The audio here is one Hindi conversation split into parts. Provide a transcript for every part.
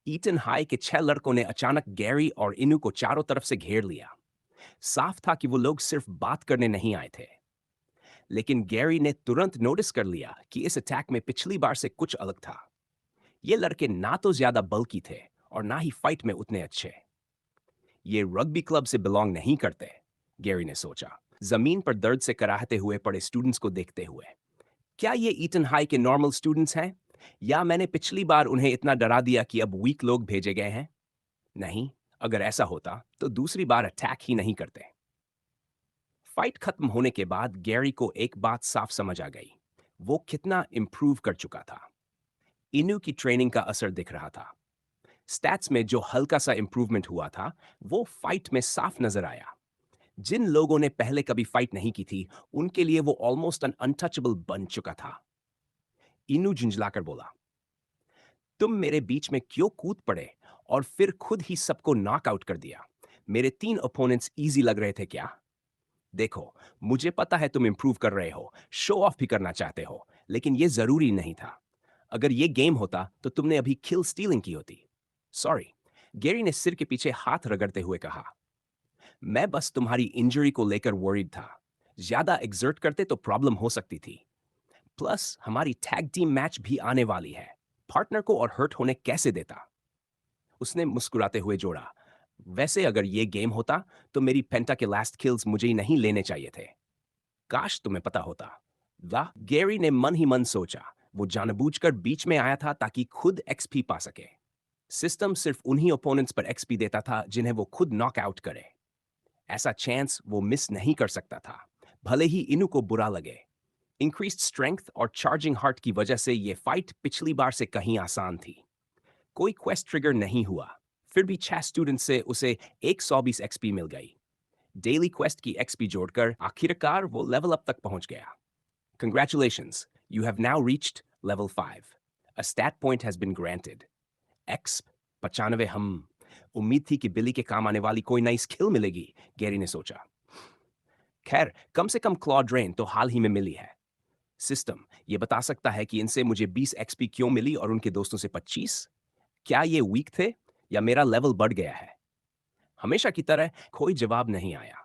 ईटन हाई के 6 लड़कों ने अचानक गैरी और इनू को चारों तरफ से घेर लिया। साफ था कि वो लोग सिर्फ बात करने नहीं आए थे। लेकिन गैरी ने तुरंत नोटिस कर लिया कि इस अटैक में पिछली बार से कुछ अलग था। ये लड़के ना तो ज्यादा बल्की थे और ना ही फाइट में उतने अच्छे। ये रग्बी क्लब से बिलोंग नहीं करते, गैरी ने सोचा, जमीन पर दर्द से कराहते हुए पड़े स्टूडेंट्स को देखते हुए। क्या ये ईटन हाई के नॉर्मल स्टूडेंट्स हैं, या मैंने पिछली बार उन्हें इतना डरा दिया कि अब वीक लोग भेजे गए हैं? नहीं, अगर ऐसा होता तो दूसरी बार अटैक ही नहीं करते। फाइट खत्म होने के बाद गैरी को एक बात साफ समझ आ गई, वो कितना इंप्रूव कर चुका था। इनू की ट्रेनिंग का असर दिख रहा था। स्टैट्स में जो हल्का सा इंप्रूवमेंट हुआ था, वो फाइट में साफ नजर आया। जिन लोगों ने पहले कभी फाइट नहीं की थी, उनके लिए वो ऑलमोस्ट अन अनटचेबल बन चुका था। इनू झुंझलाकर बोला, तुम मेरे बीच में क्यों कूद पड़े और फिर खुद ही सबको नॉकआउट कर दिया? मेरे 3 ओपोनेंट्स इजी लग रहे थे क्या? देखो, मुझे पता है तुम इंप्रूव कर रहे हो, शो ऑफ भी करना चाहते हो, लेकिन ये जरूरी नहीं था। अगर ये गेम होता तो तुमने अभी किल स्टीलिंग की होती। सॉरी, गैरी ने सिर के पीछे हाथ रगड़ते हुए कहा। मैं बस तुम्हारी इंजरी को लेकर वरीड था। ज्यादा एग्जर्ट करते तो प्रॉब्लम हो सकती थी। प्लस हमारी टैग टीम मैच भी आने वाली है। पार्टनर को और हर्ट होने कैसे देता? उसने मुस्कुराते हुए जोड़ा, वैसे अगर ये गेम होता तो मेरी पेंटा के लास्ट किल्स मुझे ही नहीं लेने चाहिए थे। काश तुम्हें पता होता। वाह, गैरी ने मन ही मन सोचा। वो जानबूझकर बीच में आया था ताकि खुद एक्सपी पा सके। सिस्टम सिर्फ उन्हीं ओपोनेंट्स पर एक्सपी देता था जिन्हें वो खुद नॉकआउट करे। ऐसा चांस वो मिस नहीं कर सकता था, भले ही इनु को बुरा लगे। इंक्रीज्ड स्ट्रेंथ और चार्जिंग हार्ट की वजह से ये फाइट पिछली बार से कहीं आसान थी। कोई क्वेस्ट ट्रिगर नहीं हुआ, फिर भी 6 स्टूडेंट से उसे 120 एक्सपी मिल गई। डेली क्वेस्ट की एक्सपी जोड़कर आखिरकार वो लेवल अप तक पहुंच गया। Congratulations, you have now reached level 5. A stat point has been granted. X 95 हम। उम्मीद थी कि बिली के काम आने वाली कोई नई स्किल मिलेगी, गैरी ने सोचा। खैर, कम से कम क्लॉ ड्रेन तो हाल ही में मिली है। सिस्टम ये बता सकता है कि इनसे मुझे 20 एक्सपी क्यों मिली और उनके दोस्तों से 25? क्या ये वीक थे या मेरा लेवल बढ़ गया है? हमेशा की तरह कोई जवाब नहीं आया।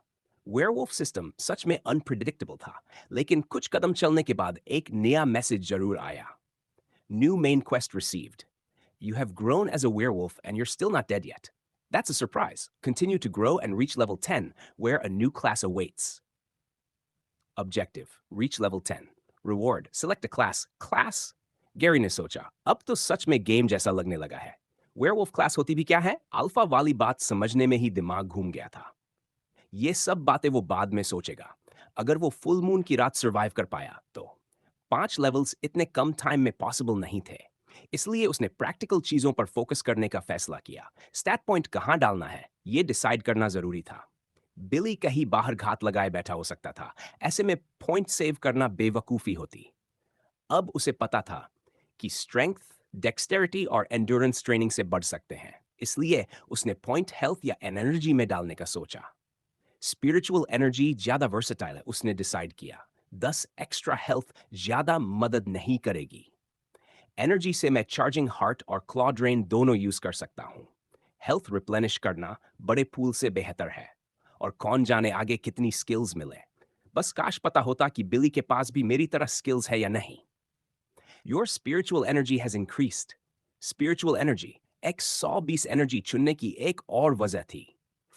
वेयरवुल्फ सिस्टम सच में अनप्रिडिक्टेबल था, लेकिन कुछ कदम चलने के बाद एक नया मैसेज जरूर आया। New main quest received. You have grown as a werewolf and you're still not dead yet. That's a surprise. Continue to grow and reach level 10, where a new class awaits. Objective: reach level 10. Reward: select a class. Class? Gary ने सोचा, अब तो सच में गेम जैसा लगने लगा है। वेयरवुल्फ क्लास होती भी क्या है? अल्फा वाली बात समझने में ही दिमाग घूम गया था। ये सब बातें वो बाद में सोचेगा, अगर वो फुल मून की रात सर्वाइव कर पाया तो। 5 लेवल्स इतने कम टाइम में पॉसिबल नहीं थे, इसलिए उसने प्रैक्टिकल चीजों पर फोकस करने का फैसला किया। स्टैट पॉइंट कहाँ डालना है, ये डिसाइड करना जरूरी था। बिली कहीं बाहर घात लगाए बैठा हो सकता था, ऐसे में पॉइंट सेव करना बेवकूफी होती। अब उसे पता था कि स्ट्रेंथ, डेक्सटेरिटी और एंड्योरेंस ट्रेनिंग से बढ़ सकते हैं, इसलिए उसने पॉइंट हेल्थ या एनर्जी में डालने का सोचा। स्पिरिचुअल एनर्जी ज्यादा वर्सेटाइल है, उसने डिसाइड किया। 10 एक्स्ट्रा हेल्थ ज्यादा मदद नहीं करेगी। एनर्जी से मैं चार्जिंग हार्ट और क्लॉ ड्रेन दोनों यूज कर सकता हूं। हेल्थ रिप्लेनिश करना बड़े पूल से बेहतर है, और कौन जाने आगे कितनी स्किल्स मिले। बस काश पता होता कि बिली के पास भी मेरी तरह स्किल्स है या नहीं। Your spiritual energy has increased. Spiritual energy, 120 energy चुनने की एक और वजह थी।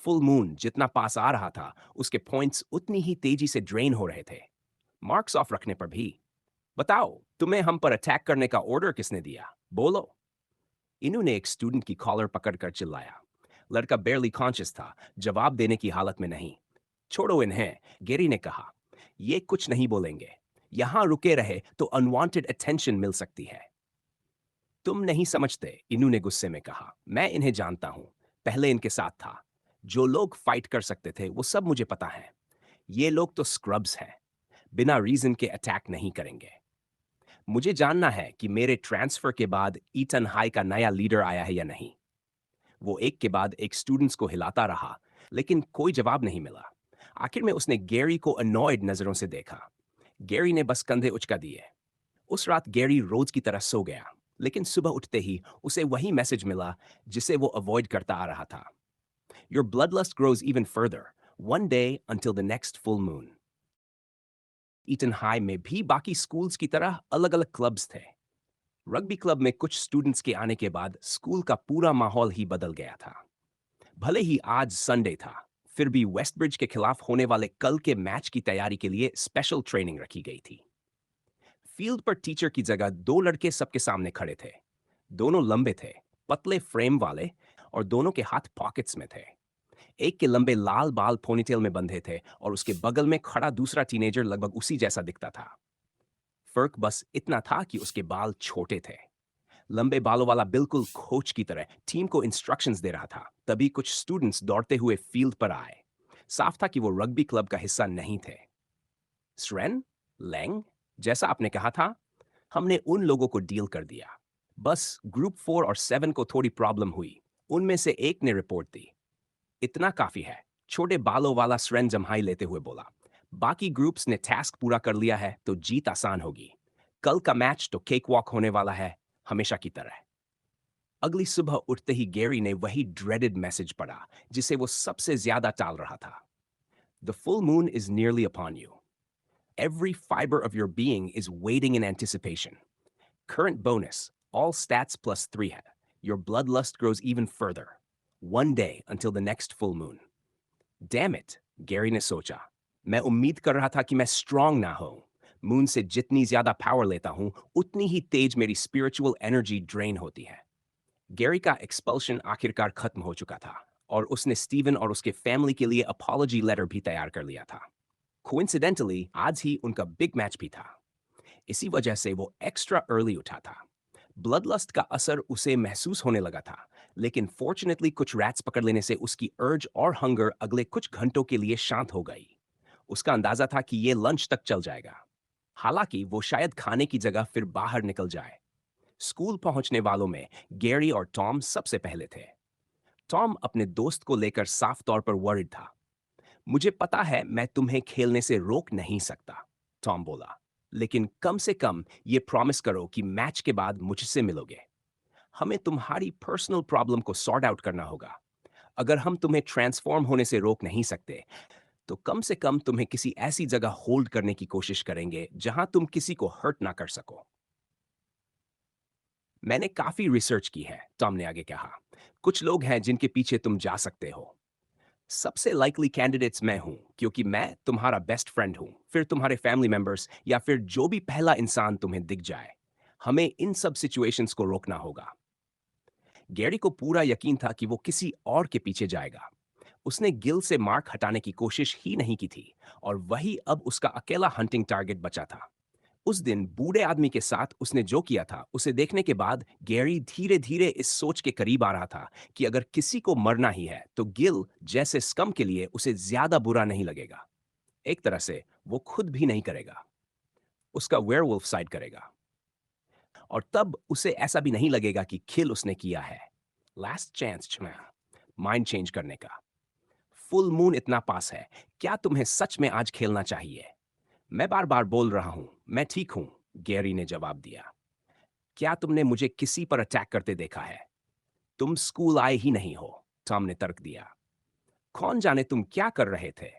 फुल मून जितना पास आ रहा था, उसके पॉइंट्स उतनी ही तेजी से ड्रेन हो रहे थे। मार्क्स ऑफ रखने पर भी। बताओ, तुम्हें हम पर अटैक करने का ऑर्डर किसने दिया? बोलो। इन्होंने एक स्टूडेंट की कॉलर पकड़कर चिल्लाया। लड़का बेयरली कॉन्शियस था, जवाब देने की हालत में नहीं। छोड़ो इन्हें, गेरी ने कहा। ये कुछ नहीं बोलेंगे। यहां रुके रहे तो अनवांटेड अटेंशन मिल सकती है। तुम नहीं समझते, इनू ने गुस्से में कहा। मैं इन्हें जानता हूं, पहले इनके साथ था। जो लोग फाइट कर सकते थे वो सब मुझे पता है। ये लोग तो स्क्रब्स हैं, बिना रीजन के अटैक नहीं करेंगे। मुझे जानना है कि मेरे ट्रांसफर के बाद ईटन हाई का नया लीडर आया है या नहीं। वो एक के बाद एक स्टूडेंट्स को हिलाता रहा, लेकिन कोई जवाब नहीं मिला। आखिर में उसने गैरी को अनॉयड नजरों से देखा। गैरी ने बस कंधे उचका दिए। उस रात गैरी रोज की तरह सो गया। लेकिन सुबह उठते ही उसे वही मैसेज मिला जिसे वो अवॉइड करता आ रहा था। Your blood lust grows even further, one day until the next full moon. Eton High में भी बाकी स्कूल्स की तरह अलग अलग क्लब्स थे। रग्बी क्लब में कुछ स्टूडेंट्स के आने के बाद स्कूल का पूरा माहौल ही बदल गया था। भले ही आज संडे था, फिर भी वेस्टब्रिज के खिलाफ होने वाले कल के मैच की तैयारी के लिए स्पेशल ट्रेनिंग रखी गई थी। फील्ड पर टीचर की जगह दो लड़के सबके सामने खड़े थे। दोनों लंबे थे, पतले फ्रेम वाले, और दोनों के हाथ पॉकेट्स में थे। एक के लंबे लाल बाल पोनीटेल में बंधे थे और उसके बगल में खड़ा दूसरा टीनेजर लगभग उसी जैसा दिखता था। फर्क बस इतना था कि उसके बाल छोटे थे। लंबे बालों वाला बिल्कुल कोच की तरह टीम को इंस्ट्रक्शंस दे रहा था। तभी कुछ स्टूडेंट्स दौड़ते हुए फील्ड पर आए। साफ था कि वो रग्बी क्लब का हिस्सा नहीं थे। स्रेन, लैंग, जैसा आपने कहा था, हमने उन लोगों को डील कर दिया। बस ग्रुप 4 और 7 को थोड़ी प्रॉब्लम हुई। उनमें से एक ने रिपोर्ट दी। इतना काफी है, छोटे बालों वाला स्रेन जम्हाई लेते हुए बोला। बाकी ग्रुप्स ने टास्क पूरा कर लिया है तो जीत आसान होगी। कल का मैच तो केक वॉक होने वाला है, हमेशा की तरह। अगली सुबह उठते ही गैरी ने वही ड्रेडेड मैसेज पढ़ा जिसे वो सबसे ज्यादा टाल रहा था। The full moon is nearly upon you. Every fibre of your being is waiting in anticipation. Current bonus, all stats plus 3 है. Your bloodlust grows even further. One day until the next full moon. Damn it, Gary ने सोचा। मैं उम्मीद कर रहा था कि मैं स्ट्रांग ना हो। मून से जितनी ज्यादा पावर लेता हूं, उतनी ही तेज मेरी स्पिरिचुअल एनर्जी ड्रेन होती है। गैरी का एक्सपल्शन आखिरकार खत्म हो चुका था और उसने स्टीवन और उसके फैमिली के लिए अपॉलॉजी लेटर भी तैयार कर लिया था। कोइंसिडेंटली आज ही उनका बिग मैच भी था। इसी वजह से वो एक्स्ट्रा अर्ली उठा था। ब्लड लस्ट का असर उसे महसूस होने लगा था, लेकिन फॉर्चुनेटली कुछ रैट्स पकड़ लेने से उसकी अर्ज और हंगर अगले कुछ घंटों के लिए शांत हो गई। उसका अंदाजा था कि ये लंच तक चल जाएगा। हालांकि वो शायद खाने की जगह फिर बाहर निकल जाए। स्कूल पहुंचने वालों में गैरी और टॉम सबसे पहले थे। टॉम अपने दोस्त को लेकर साफ तौर पर वरिड था। मुझे पता है मैं तुम्हें खेलने से रोक नहीं सकता, टॉम बोला, लेकिन कम से कम ये प्रॉमिस करो कि मैच के बाद मुझसे मिलोगे। हमें तुम्हारी पर्सनल प्रॉब्लम को सॉर्ट आउट करना होगा। अगर हम तुम्हें ट्रांसफॉर्म होने से रोक नहीं सकते, तो कम से कम तुम्हें किसी ऐसी जगह होल्ड करने की कोशिश करेंगे जहां तुम किसी को हर्ट ना कर सको। मैंने काफी रिसर्च की है, टॉम ने आगे कहा। कुछ लोग हैं जिनके पीछे तुम जा सकते हो। सबसे लाइकली कैंडिडेट्स मैं हूं, क्योंकि मैं तुम्हारा बेस्ट फ्रेंड हूं, फिर तुम्हारे फैमिली मेंबर्स, या फिर जो भी पहला इंसान तुम्हें दिख जाए। हमें इन सब सिचुएशंस को रोकना होगा। गैरी को पूरा यकीन था कि वो किसी और के पीछे जाएगा। उसने गिल से मार्क हटाने की कोशिश ही नहीं की थी, और वही अब उसका अकेला हंटिंग टारगेट बचा था। उस दिन बूढ़े आदमी के साथ उसने जो किया था, उसे देखने के बाद गैरी धीरे धीरे इस सोच के करीब आ रहा था कि अगर किसी को मरना ही है तो गिल जैसे स्कम के लिए उसे ज्यादा बुरा नहीं लगेगा। एक तरह से वो खुद भी नहीं करेगा, उसका वेयरवुल्फ साइड करेगा। और तब उसे ऐसा भी नहीं लगेगा कि किल उसने किया है। लास्ट चांस माइंड चेंज करने का। फुल मून इतना पास है, क्या तुम्हें सच में आज खेलना चाहिए? मैं बार बार बोल रहा हूं, मैं ठीक हूं, गैरी ने जवाब दिया। क्या तुमने मुझे किसी पर अटैक करते देखा है? तुम स्कूल आए ही नहीं हो, टॉम ने तर्क दिया। कौन जाने तुम क्या कर रहे थे?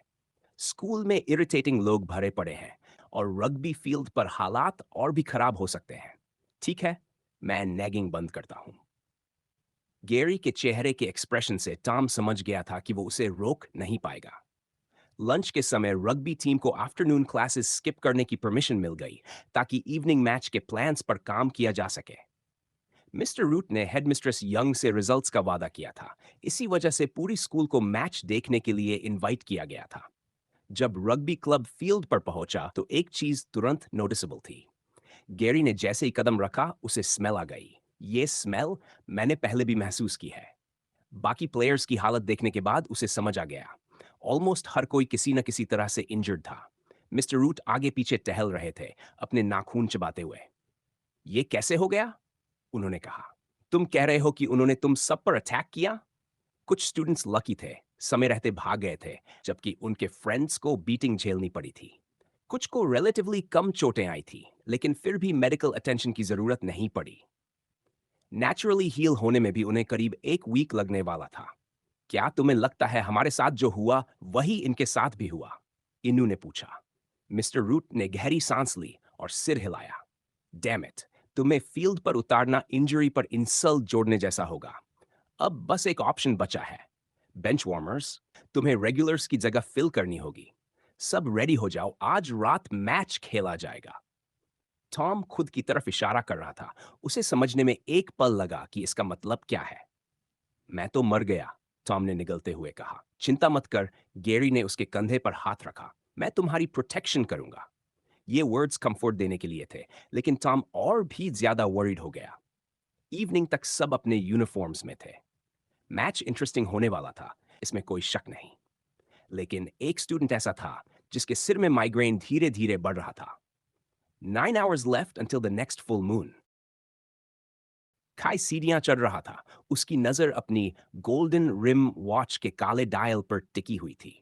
स्कूल में इरिटेटिंग लोग भरे पड़े हैं, और रग्बी फील्ड पर हालात और भी खराब हो सकते हैं। ठीक है, मैं नैगिंग बंद करता हूं। गैरी के चेहरे के एक्सप्रेशन से टॉम समझ गया था कि वो उसे रोक नहीं पाएगा। लंच के समय रग्बी टीम को आफ्टरनून क्लासेस स्किप करने की परमिशन मिल गई, ताकि इवनिंग मैच के प्लान्स पर काम किया जा सके। मिस्टर रूट ने हेडमिस्ट्रेस यंग से रिजल्ट्स का वादा किया था। इसी वजह से पूरी स्कूल को मैच देखने के लिए इनवाइट किया गया था। जब रग्बी क्लब फील्ड पर पहुंचा तो एक चीज तुरंत नोटिसेबल थी। गैरी ने जैसे ही कदम रखा, उसे स्मेल आ गई। ये स्मेल मैंने पहले भी महसूस की है। बाकी प्लेयर्स की हालत देखने के बाद उसे समझ आ गया। ऑलमोस्ट हर कोई किसी न किसी तरह से इंजर्ड था। मिस्टर रूट आगे पीछे टहल रहे थे, अपने नाखून चबाते हुए। ये कैसे हो गया? उन्होंने कहा। तुम कह रहे हो कि उन्होंने तुम सब पर अटैक किया? कुछ स्टूडेंट्स लकी थे, समय रहते भाग गए थे, जबकि उनके फ्रेंड्स को बीटिंग झेलनी पड़ी थी। कुछ को रिलेटिवली कम चोटें आई थी, लेकिन फिर भी मेडिकल अटेंशन की जरूरत नहीं पड़ी। नेचुरली हील होने में भी उन्हें करीब 1 वीक लगने वाला था। क्या तुम्हें लगता है हमारे साथ जो हुआ वही इनके साथ भी हुआ? इनू ने पूछा। मिस्टर रूट ने गहरी सांस ली और सिर हिलाया। डैम इट, तुम्हें फील्ड पर उतारना इंजरी पर इंसल्ट जोड़ने जैसा होगा। अब बस एक ऑप्शन बचा है, बेंच वार्मर्स। तुम्हें रेगुलर्स की जगह फिल करनी होगी। सब रेडी हो जाओ, आज रात मैच खेला जाएगा। टॉम खुद की तरफ इशारा कर रहा था। उसे समझने में एक पल लगा कि इसका मतलब क्या है। मैं तो मर गया, टॉम ने निगलते हुए कहा। चिंता मत कर, गैरी ने उसके कंधे पर हाथ रखा। मैं तुम्हारी प्रोटेक्शन करूंगा। ये वर्ड्स कंफर्ट देने के लिए थे, लेकिन टॉम और भी ज्यादा वरीड हो गया। इवनिंग तक सब अपने यूनिफॉर्म्स में थे। मैच इंटरेस्टिंग होने वाला था, इसमें कोई शक नहीं। लेकिन एक स्टूडेंट ऐसा था जिसके सिर में माइग्रेन धीरे धीरे बढ़ रहा था। 9 hours left until the next full moon. खाई सीढ़ियां चढ़ रहा था। उसकी नजर अपनी गोल्डन रिम वॉच के काले डायल पर टिकी हुई थी।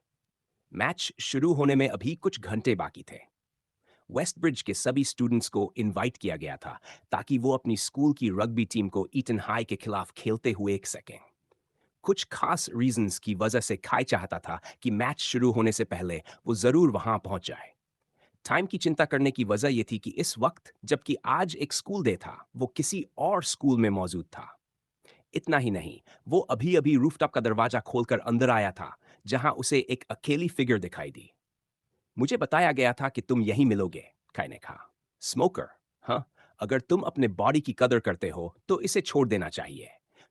मैच शुरू होने में अभी कुछ घंटे बाकी थे। वेस्ट ब्रिज के सभी स्टूडेंट्स को इनवाइट किया गया था ताकि वो अपनी स्कूल की रग्बी टीम को ईटन हाई के खिलाफ खेलते हुए एक सकें। कुछ खास रीजंस की वजह से खाई चाहता था कि मैच शुरू होने से पहले वो जरूर वहां पहुंच जाए। टाइम की चिंता करने की वजह यह थी कि इस वक्त, जबकि आज एक स्कूल डे था, वो किसी और स्कूल में मौजूद था। इतना ही नहीं, वो अभी अभी रूफटॉप का दरवाजा खोलकर अंदर आया था, जहां उसे एक अकेली फिगर दिखाई दी। मुझे बताया गया था कि तुम यहीं मिलोगे, काई ने कहा। स्मोकर? हाँ, अगर तुम अपने बॉडी की कदर करते हो तो इसे छोड़ देना चाहिए।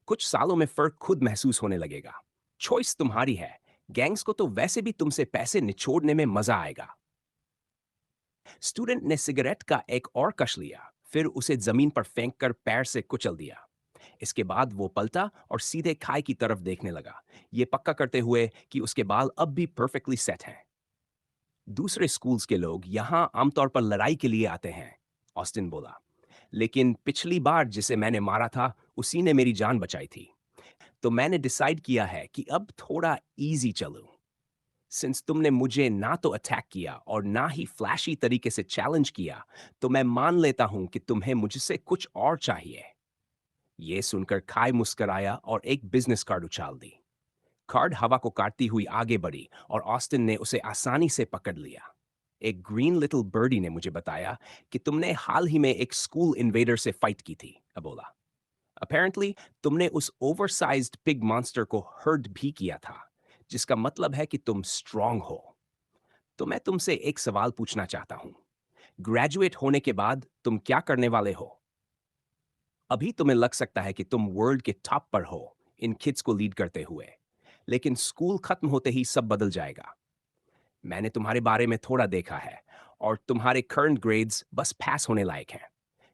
कुछ सालों में फर्क खुद महसूस होने लगेगा। चॉइस तुम्हारी है। गैंग्स को तो वैसे भी तुमसे पैसे निचोड़ने में मजा आएगा। स्टूडेंट ने सिगरेट का एक और कश लिया, फिर उसे जमीन पर फेंक कर पैर से कुचल दिया। इसके बाद वो पलटा और सीधे खाई की तरफ देखने लगा, ये पक्का करते हुए कि उसके बाल अब भी परफेक्टली सेट हैं। दूसरे स्कूल्स के लोग यहाँ आमतौर पर लड़ाई के लिए आते हैं, ऑस्टिन बोला। लेकिन पिछली बार जिसे मैंने मारा था, उसी ने मेरी जान बचाई थी। तो मैंने डिसाइड किया है कि अब थोड़ा इजी चलूं। सिंस तुमने मुझे ना तो अटैक किया और ना ही फ्लैशी तरीके से चैलेंज किया, तो मैं मान लेता हूं कि तुम्हें मुझसे कुछ और चाहिए। ये सुनकर खाई मुस्कराया और एक बिजनेस कार्ड उछाल दी। कार्ड हवा को काटती हुई आगे बढ़ी और ऑस्टिन ने उसे आसानी से पकड़ लिया। एक ग्रीन लिटिल बर्डी ने मुझे बताया कि तुमने हाल ही में एक स्कूल इन्वेडर से फाइट की थी, बोला। अपेरेंटली तुमने उस ओवरसाइज्ड पिग मॉन्स्टर को हर्ट भी किया था, जिसका मतलब है कि तुम स्ट्रांग हो। तो मैं तुमसे एक सवाल पूछना चाहता हूं। ग्रेजुएट होने के बाद तुम क्या करने वाले हो? अभी तुम्हें लग सकता है कि तुम वर्ल्ड के टॉप पर हो, इन किड्स को लीड करते हुए। लेकिन स्कूल खत्म होते ही सब बदल जाएगा। मैंने तुम्हारे बारे में थोड़ा देखा है और तुम्हारे करंट ग्रेड्स बस पास होने लायक हैं।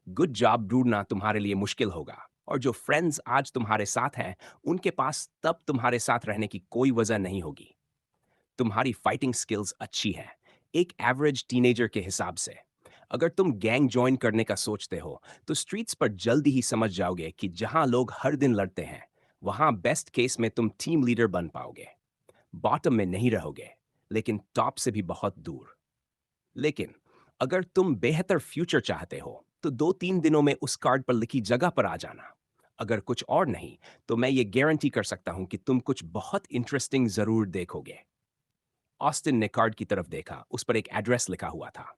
गुड जॉब ढूंढना तुम्हारे लिए मुश्किल होगा और जो फ्रेंड्स आज तुम्हारे साथ हैं, उनके पास तब तुम्हारे साथ रहने की कोई वजह नहीं होगी। तुम्हारी फाइटिंग स्किल्स अच्छी हैं, एक एवरेज टीनेजर के हिसाब से। अगर तुम गैंग ज्वाइन करने का सोचते हो, तो स्ट्रीट्स पर जल्दी ही समझ जाओगे कि जहां लोग हर दिन लड़ते हैं, वहां बेस्ट केस में तुम टीम लीडर बन पाओगे। बॉटम में नहीं रहोगे, लेकिन टॉप से भी बहुत दूर। लेकिन अगर तुम बेहतर फ्यूचर चाहते हो, तो 2-3 दिनों में उस कार्ड पर लिखी जगह पर आ जाना। अगर कुछ और नहीं, तो मैं ये गारंटी कर सकता हूं कि तुम कुछ बहुत इंटरेस्टिंग जरूर देखोगे। ऑस्टिन ने कार्ड की तरफ देखा, उस पर एक एड्रेस लिखा हुआ था।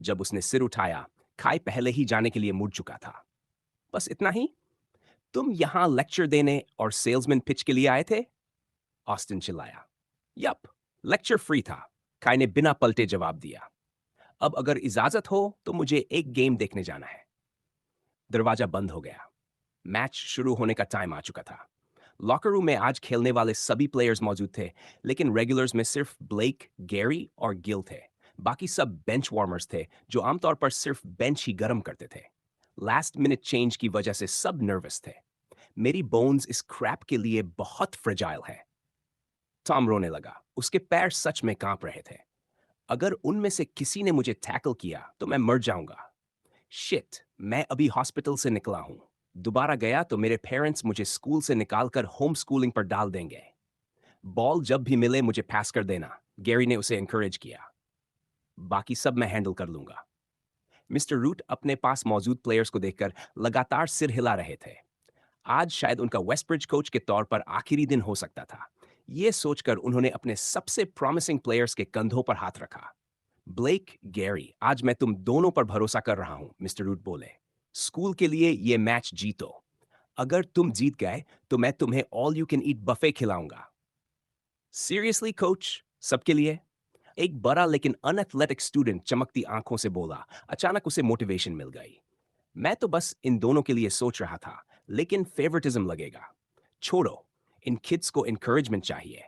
जब उसने सिर उठाया, खाई पहले ही जाने के लिए मुड़ चुका था। बस इतना ही? तुम यहां लेक्चर देने और सेल्समैन पिच के लिए आए थे? ऑस्टिन चिल्लाया। यप, लेक्चर फ्री था, खाई ने बिना पलटे जवाब दिया। अब अगर इजाजत हो तो मुझे एक गेम देखने जाना है। दरवाजा बंद हो गया। मैच शुरू होने का टाइम आ चुका था। लॉकर रूम में आज खेलने वाले सभी प्लेयर्स मौजूद थे, लेकिन रेगुलर्स में सिर्फ ब्लेक, गैरी और गिल थे। बाकी सब बेंच वार्मर्स थे, जो आमतौर पर सिर्फ बेंच ही गर्म करते थे। लास्ट मिनट चेंज की वजह से सब नर्वस थे। मेरी बोन्स इस क्रैप के लिए बहुत फ्रेजाइल है। टॉम रोने लगा, उसके पैर सच में कांप रहे थे। अगर उनमें से किसी ने मुझे टैकल किया तो मैं मर जाऊंगा। शिट, मैं अभी हॉस्पिटल से निकला हूं। दोबारा गया तो मेरे पेरेंट्स मुझे स्कूल से निकालकर होम स्कूलिंग पर डाल देंगे। बॉल जब भी मिले मुझे पास कर देना, गैरी ने उसे एनकरेज किया। बाकी सब मैं हैंडल कर लूंगा। मिस्टर रूट अपने पास मौजूद प्लेयर्स को देखकर लगातार सिर हिला रहे थे। आज शायद उनका वेस्टब्रिज कोच के तौर पर आखिरी दिन हो सकता था। ये सोचकर उन्होंने अपने सबसे प्रॉमिसिंग प्लेयर्स के कंधों पर हाथ रखा। ब्लेक, गैरी, आज मैं तुम दोनों पर भरोसा कर रहा हूं, मिस्टर रूट बोले। स्कूल के लिए ये मैच जीतो। अगर तुम जीत गए तो मैं तुम्हें all you can eat buffet खिलाऊंगा। सीरियसली कोच, सबके लिए? एक बड़ा लेकिन अनएथलेटिक स्टूडेंट चमकती आंखों से बोला। अचानक उसे मोटिवेशन मिल गई। मैं तो बस इन दोनों के लिए सोच रहा था, लेकिन फेवरेटिज्म लगेगा। छोड़ो, इन किड्स को एनकरेजमेंट चाहिए।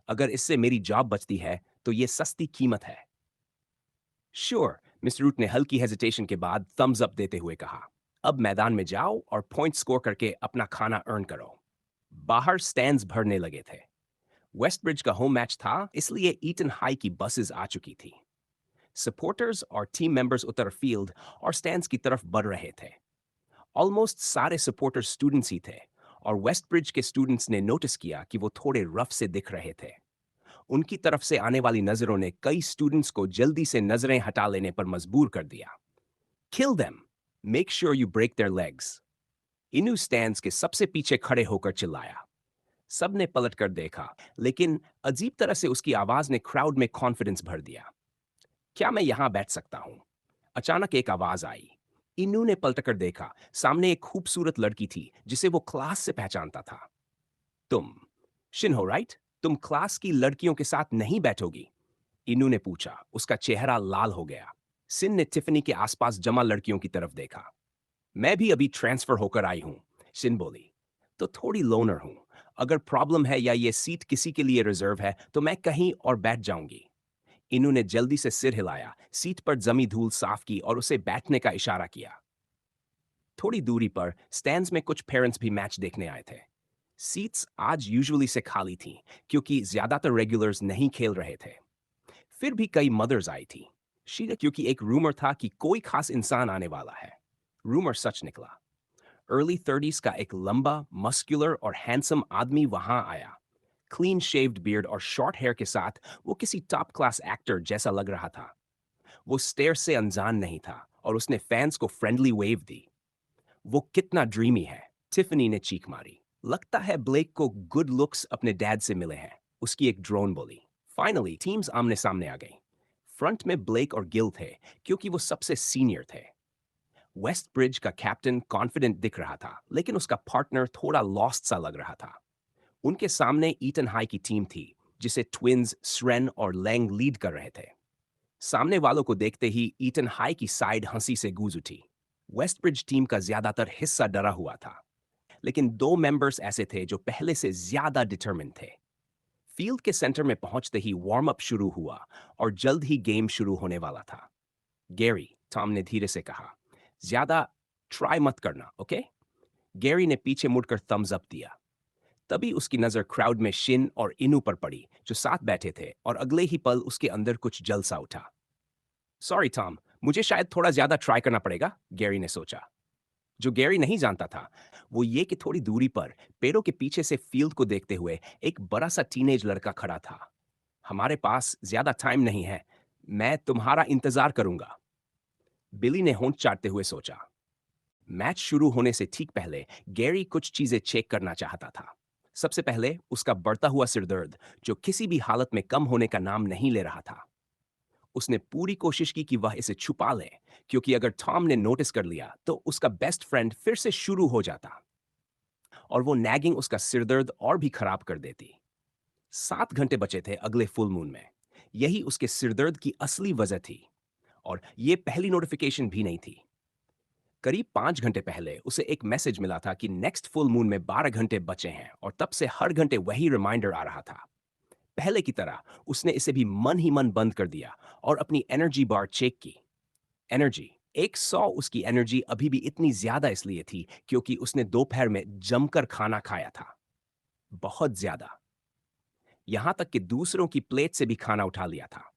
अगर इससे मेरी जॉब बचती है तो ये सस्ती कीमत है। श्योर, मिस्टर रूट ने हल्की हेजिटेशन के बाद थम्स अप देते हुए कहा। अब मैदान में जाओ और पॉइंट स्कोर करके अपना खाना अर्न करो। बाहर स्टैंड्स भरने लगे थे। वेस्टब्रिज का होम मैच था, इसलिए ईटन हाई की बसेस आ चुकी थी। सपोर्टर्स और टीम मेंबर्स उतर फील्ड और स्टैंड्स की तरफ बढ़ रहे थे। ऑलमोस्ट सारे सपोर्टर्स स्टूडेंट्स ही थे, और वेस्टब्रिज के स्टूडेंट्स ने नोटिस किया कि वो थोड़े रफ से दिख रहे थे। उनकी तरफ से आने वाली नजरों ने कई स्टूडेंट्स को जल्दी से नजरें हटा लेने पर मजबूर कर दिया। Kill them, make sure you break their legs, इनू स्टैंड्स के सबसे पीछे खड़े होकर चिल्लाया। सबने पलट कर देखा, लेकिन अजीब तरह से उसकी आवाज ने क्राउड में कॉन्फिडेंस भर दिया। क्या मैं यहां बैठ सकता हूं? अचानक एक आवाज आई। इन्नू ने पलटकर देखा। सामने एक खूबसूरत लड़की थी जिसे वो क्लास से पहचानता था। तुम शिन्हो, राइट? तुम क्लास की लड़कियों के साथ नहीं बैठोगी? इन्नू ने पूछा। उसका चेहरा लाल हो गया। सिन ने टिफनी के आसपास जमा लड़कियों की तरफ देखा। मैं भी अभी ट्रांसफर होकर आई हूं, शिन बोली। तो थोड़ी लोनर हूं। अगर प्रॉब्लम है या ये सीट किसी के लिए रिजर्व है तो मैं कहीं और बैठ जाऊंगी। इन्होंने जल्दी से सिर हिलाया, सीट पर जमी धूल साफ की और उसे बैठने का इशारा किया। थोड़ी दूरी पर स्टैंड्स में कुछ पेरेंट्स भी मैच देखने आए थे। सीट्स आज यूजुअली से खाली थीं, क्योंकि ज्यादातर रेगुलर्स नहीं खेल रहे थे। फिर भी कई मदर्स आई थी। क्योंकि एक रूमर था कि कोई खास इंसान आने वाला है। रूमर सच निकला। अर्ली 30s का एक लंबा, मस्कुलर और हैंडसम आदमी वहां आया। क्लीन शेव्ड बियर्ड और शॉर्ट हेयर के साथ वो किसी टॉप क्लास एक्टर जैसा लग रहा था। वो स्टेयर से अनजान नहीं था, और उसने फैंस को फ्रेंडली वेव दी। वो कितना ड्रीमी है, टिफनी ने चीख मारी। लगता है ब्लेक को गुड लुक्स अपने डैड से मिले हैं, उसकी एक ड्रोन बोली। फाइनली टीम्स आमने सामने आ गई। फ्रंट में ब्लेक और गिल थे, क्योंकि वो सबसे सीनियर थे। वेस्ट ब्रिज का कैप्टन कॉन्फिडेंट दिख रहा था, लेकिन उसका पार्टनर थोड़ा लॉस्ट सा लग रहा था। उनके सामने ईटन हाई की टीम थी, जिसे ट्विंस, स्रेन और लैंग लीड कर रहे थे। सामने वालों को देखते ही ईटन हाई की साइड हंसी से गूंज उठी। वेस्टब्रिज टीम का ज्यादातर हिस्सा डरा हुआ था, लेकिन दो मेंबर्स ऐसे थे जो पहले से ज्यादा डिटरमिन थे। फील्ड के सेंटर में पहुंचते ही वार्म अप शुरू हुआ, और जल्द ही गेम शुरू होने वाला था। गैरी, टॉम ने धीरे से कहा, ज्यादा ट्राई मत करना, ओके? गैरी ने पीछे मुड़कर थम्स अप दिया। तभी उसकी नजर क्राउड में शिन और इनू पर पड़ी, जो साथ बैठे थे, और अगले ही पल उसके अंदर कुछ जलसा उठा। सॉरी टॉम, मुझे शायद थोड़ा ज्यादा ट्राई करना पड़ेगा, गैरी ने सोचा। जो गैरी नहीं जानता था वो ये कि थोड़ी दूरी पर पेड़ों के पीछे से फील्ड को देखते हुए एक बड़ा सा टीनेज लड़का खड़ा था। हमारे पास ज्यादा टाइम नहीं है, मैं तुम्हारा इंतजार करूंगा, बिली ने होंठ चाटते हुए सोचा। मैच शुरू होने से ठीक पहले गैरी कुछ चीजें चेक करना चाहता था। सबसे पहले उसका बढ़ता हुआ सिरदर्द, जो किसी भी हालत में कम होने का नाम नहीं ले रहा था। उसने पूरी कोशिश की कि वह इसे छुपा ले, क्योंकि अगर टॉम ने नोटिस कर लिया तो उसका बेस्ट फ्रेंड फिर से शुरू हो जाता, और वो नैगिंग उसका सिरदर्द और भी खराब कर देती। 7 घंटे बचे थे अगले फुल मून में। यही उसके सिरदर्द की असली वजह थी, और ये पहली नोटिफिकेशन भी नहीं थी। करीब 5 घंटे पहले उसे एक मैसेज मिला था कि नेक्स्ट फुल मून में 12 घंटे बचे हैं, और तब से हर घंटे वही रिमाइंडर आ रहा था। पहले की तरह उसने इसे भी मन ही मन बंद कर दिया और अपनी एनर्जी बार चेक की। एनर्जी 100। उसकी एनर्जी अभी भी इतनी ज्यादा इसलिए थी क्योंकि उसने दोपहर में जमकर खाना खाया था। बहुत ज्यादा। यहां तक कि दूसरों की प्लेट से भी खाना उठा लिया था।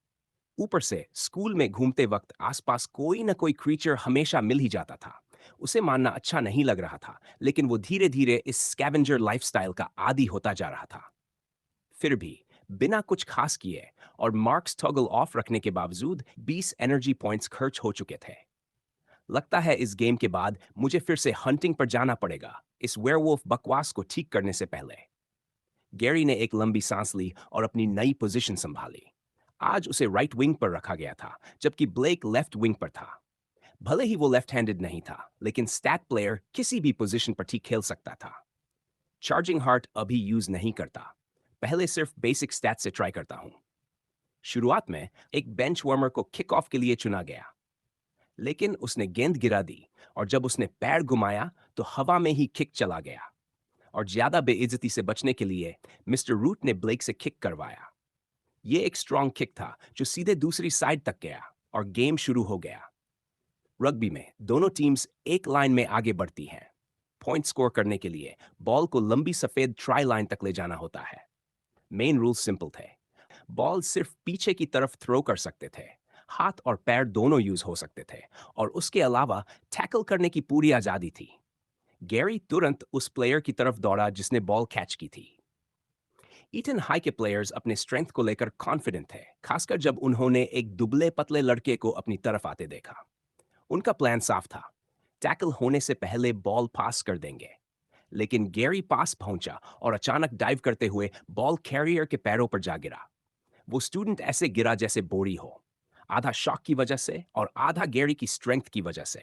ऊपर से स्कूल में घूमते वक्त आसपास कोई ना कोई क्रीचर हमेशा मिल ही जाता था। उसे मानना अच्छा नहीं लग रहा था, लेकिन वो धीरे धीरे इस स्कैवेंजर लाइफस्टाइल का आदी होता जा रहा था। फिर भी बिना कुछ खास किए और मार्क्स टॉगल ऑफ रखने के बावजूद 20 एनर्जी पॉइंट्स खर्च हो चुके थे। लगता है इस गेम के बाद मुझे फिर से हंटिंग पर जाना पड़ेगा, इस वेयरवुल्फ बकवास को ठीक करने से पहले। गैरी ने एक लंबी सांस ली और अपनी नई पोजीशन संभाली। आज उसे राइट विंग पर रखा गया था, जबकि ब्लेक लेफ्ट विंग पर था। भले ही वो लेफ्ट हैंडेड नहीं था, लेकिन स्टैट प्लेयर किसी भी पोजीशन पर ठीक खेल सकता था। चार्जिंग हार्ट अभी यूज नहीं करता, पहले सिर्फ बेसिक स्टैट से ट्राई करता हूं। शुरुआत में एक बेंच वार्मर को किक ऑफ के लिए चुना गया, लेकिन उसने गेंद गिरा दी और जब उसने पैर घुमाया तो हवा में ही किक चला गया। और ज्यादा बेइज्जती से बचने के लिए मिस्टर रूट ने ब्लेक से किक करवाया। ये एक स्ट्रांग किक था जो सीधे दूसरी साइड तक गया और गेम शुरू हो गया। रग्बी में दोनों टीम्स एक लाइन में आगे बढ़ती हैं। पॉइंट स्कोर करने के लिए बॉल को लंबी सफेद ट्राई लाइन तक ले जाना होता है। मेन रूल सिंपल थे। बॉल सिर्फ पीछे की तरफ थ्रो कर सकते थे, हाथ और पैर दोनों यूज हो सकते थे, और उसके अलावा टैकल करने की पूरी आजादी थी। गैरी तुरंत उस प्लेयर की तरफ दौड़ा जिसने बॉल कैच की थी। ईटन हाई के प्लेयर्स अपने स्ट्रेंथ को लेकर कॉन्फिडेंट थे, खासकर जब उन्होंने एक दुबले पतले लड़के को अपनी तरफ आते देखा। उनका प्लान साफ था, टैकल होने से पहले बॉल पास कर देंगे। लेकिन गैरी पास पहुंचा और अचानक डाइव करते हुए बॉल कैरियर के पैरों पर जा गिरा। वो स्टूडेंट ऐसे गिरा जैसे बोरी हो, आधा शॉक की वजह से और आधा गैरी की स्ट्रेंथ की वजह से।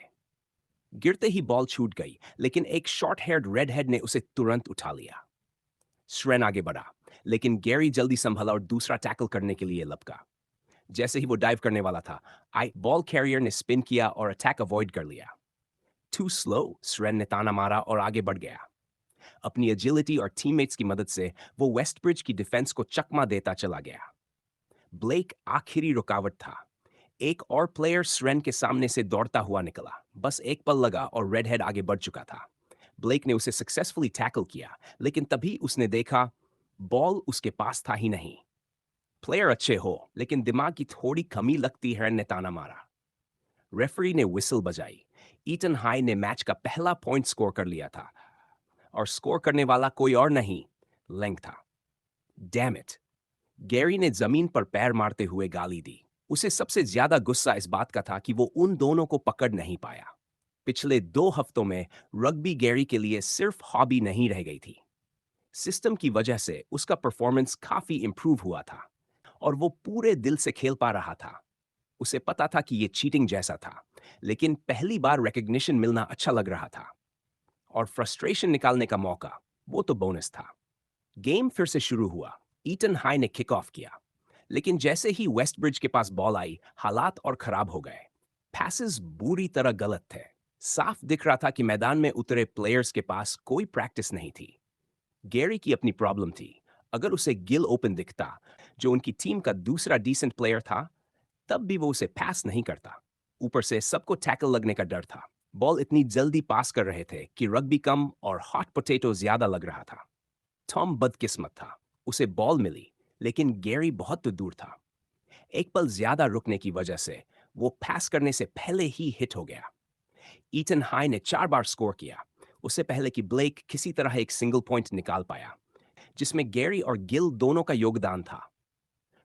गिरते ही बॉल छूट गई, लेकिन एक शॉर्ट हेयर्ड रेड हेड ने उसे तुरंत उठा लिया। श्रेन आगे बढ़ा, लेकिन गैरी जल्दी संभला और दूसरा टैकल करने के लिए लपका। जैसे ही वो डाइव करने वाला था, आई बॉल कैरियर ने स्पिन किया और अटैक अवॉइड कर लिया। टू स्लो, श्रेन ने ताना मारा और आगे बढ़ गया। अपनी एजिलिटी और टीममेट्स की मदद से वो वेस्टब्रिज की डिफेंस को चकमा देता चला गया। ब्लेक आखिरी रुकावट था। एक और प्लेयर श्रेन के सामने से दौड़ता हुआ निकला। बस एक पल लगा और रेड हेड आगे बढ़ चुका था। ब्लेक ने उसे सक्सेसफुली टैकल किया, लेकिन तभी उसने देखा बॉल उसके पास था ही नहीं। प्लेयर अच्छे हो, लेकिन दिमाग की थोड़ी कमी लगती है, ने ताना मारा। रेफरी ने विसल बजाई। ईटन हाई ने मैच का पहला पॉइंट स्कोर कर लिया था, और स्कोर करने वाला कोई और नहीं, लेंग था। Damn it! गैरी ने जमीन पर पैर मारते हुए गाली दी। उसे सबसे ज्यादा गुस्सा इस बात का था कि वो उन दोनों को पकड़ नहीं पाया। पिछले 2 हफ्तों में रग्बी गैरी के लिए सिर्फ हॉबी नहीं रह गई थी। सिस्टम की वजह से उसका परफॉर्मेंस काफी इंप्रूव हुआ था, और वो पूरे दिल से खेल पा रहा था। उसे पता था कि ये चीटिंग जैसा था, लेकिन पहली बार रिकग्निशन मिलना अच्छा लग रहा था। और फ्रस्ट्रेशन निकालने का मौका, वो तो बोनस था। गेम फिर से शुरू हुआ। ईटन हाई ने किक ऑफ किया, लेकिन जैसे ही वेस्टब्रिज के पास बॉल आई, हालात और खराब हो गए। पैसेस बुरी तरह गलत थे। साफ दिख रहा था कि मैदान में उतरे प्लेयर्स के पास कोई प्रैक्टिस नहीं थी। गैरी की अपनी प्रॉब्लम थी। अगर उसे गिल ओपन दिखता, जो उनकी टीम का दूसरा डिसेंट प्लेयर था, तब भी वो उसे पास नहीं करता। ऊपर से सबको टैकल लगने का डर था। बॉल इतनी जल्दी पास कर रहे थे कि रग्बी कम और हॉट पोटैटो ज्यादा लग रहा था। टॉम बदकिस्मत था, उसे बॉल मिली, लेकिन गैरी बहुत तो दूर था। एक पल ज्यादा रुकने की वजह से वो पास करने से पहले ही हिट हो गया। ईटन हाई ने 4 बार स्कोर किया, उससे पहले कि ब्लेक किसी तरह एक सिंगल पॉइंट निकाल पाया, जिसमें गैरी और गिल दोनों का योगदान था।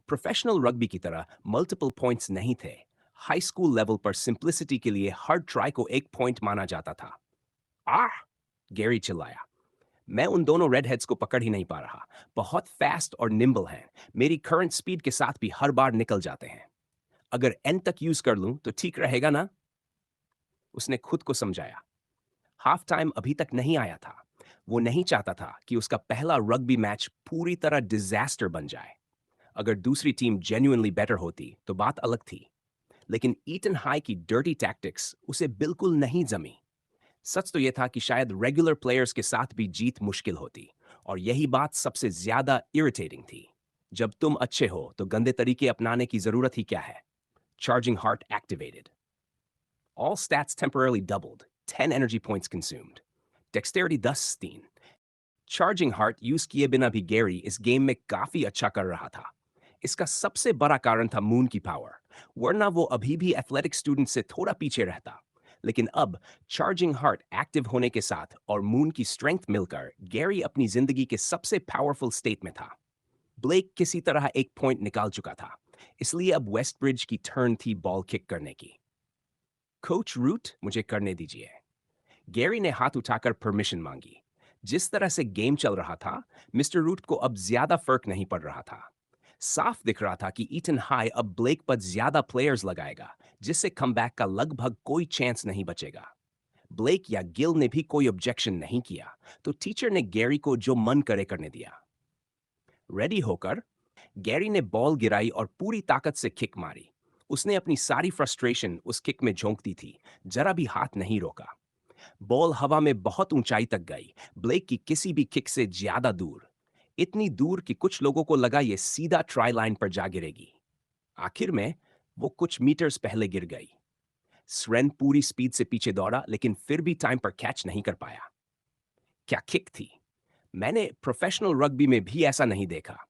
प्रोफेशनल रग्बी की तरह मल्टीपल पॉइंट्स नहीं थे। हाई स्कूल लेवल पर सिंप्लिसिटी के लिए हर ट्राई को एक पॉइंट माना जाता था। आह! गैरी चिल्लाया। मैं उन दोनों रेड हेड्स को पकड़ ही नहीं पा रहा। बहुत फास्ट और निम्बल हैं। मेरी करंट स्पीड के साथ भी हर बार निकल जाते हैं। अगर एन तक यूज कर लूं तो ठीक रहेगा ना? उसने खुद को समझाया। हाफ टाइम अभी तक नहीं आया था। वो नहीं चाहता था कि उसका पहला रग्बी मैच पूरी तरह डिजास्टर बन जाए। अगर दूसरी टीम जेन्युइनली बेटर होती तो बात अलग थी, लेकिन ईटन हाई की डर्टी टैक्टिक्स उसे बिल्कुल नहीं जमी। सच तो यह था कि शायद रेगुलर प्लेयर्स के साथ भी जीत मुश्किल होती, और यही बात सबसे ज्यादा इरिटेटिंग थी। जब तुम अच्छे हो तो गंदे तरीके अपनाने की जरूरत ही क्या है? Charging Heart activated. All stats temporarily doubled, 10 energy points consumed. Dexterity 10 charging heart use किए बिना भी गैरी इस गेम में काफी अच्छा कर रहा था। इसका सबसे बड़ा कारण था मून की पावर, वरना वो अभी भी एथलेटिक स्टूडेंट से थोड़ा पीछे रहता। लेकिन अब चार्जिंग हार्ट एक्टिव होने के साथ और मून की स्ट्रेंथ मिलकर गैरी अपनी जिंदगी के सबसे पावरफुल स्टेट में था। ब्लेक किसी तरह एक पॉइंट निकाल चुका था, इसलिए अब वेस्टब्रिज की टर्न थी बॉल किक करने की। कोच रूट, मुझे करने दीजिए। गैरी ने हाथ उठाकर परमिशन मांगी। जिस तरह से गेम चल रहा था, मिस्टर रूट को अब ज्यादा फर्क नहीं पड़ रहा था। साफ दिख रहा था कि ईटन हाई अब ब्लेक पर ज्यादा प्लेयर्स लगाएगा, जिससे कमबैक का लगभग कोई चांस नहीं बचेगा। ब्लेक या गिल ने भी कोई ऑब्जेक्शन नहीं किया, तो टीचर ने गैरी को जो मन करे करने दिया। रेडी होकर गैरी ने बॉल गिराई और पूरी ताकत से किक मारी। उसने अपनी सारी फ्रस्ट्रेशन उस किक में झोंक दी थी, जरा भी हाथ नहीं रोका। बॉल हवा में बहुत ऊंचाई तक गई, ब्लेक की किसी भी किक से ज्यादा दूर। इतनी दूर कि कुछ लोगों को लगा ये सीधा ट्राई लाइन पर जा गिरेगी। आखिर में वो कुछ मीटर्स पहले गिर गई। स्रेन पूरी स्पीड से पीछे दौड़ा, लेकिन फिर भी टाइम पर कैच नहीं कर पाया। क्या किक थी! मैंने प्रोफेशनल रग्बी में भी ऐसा नहीं देखा,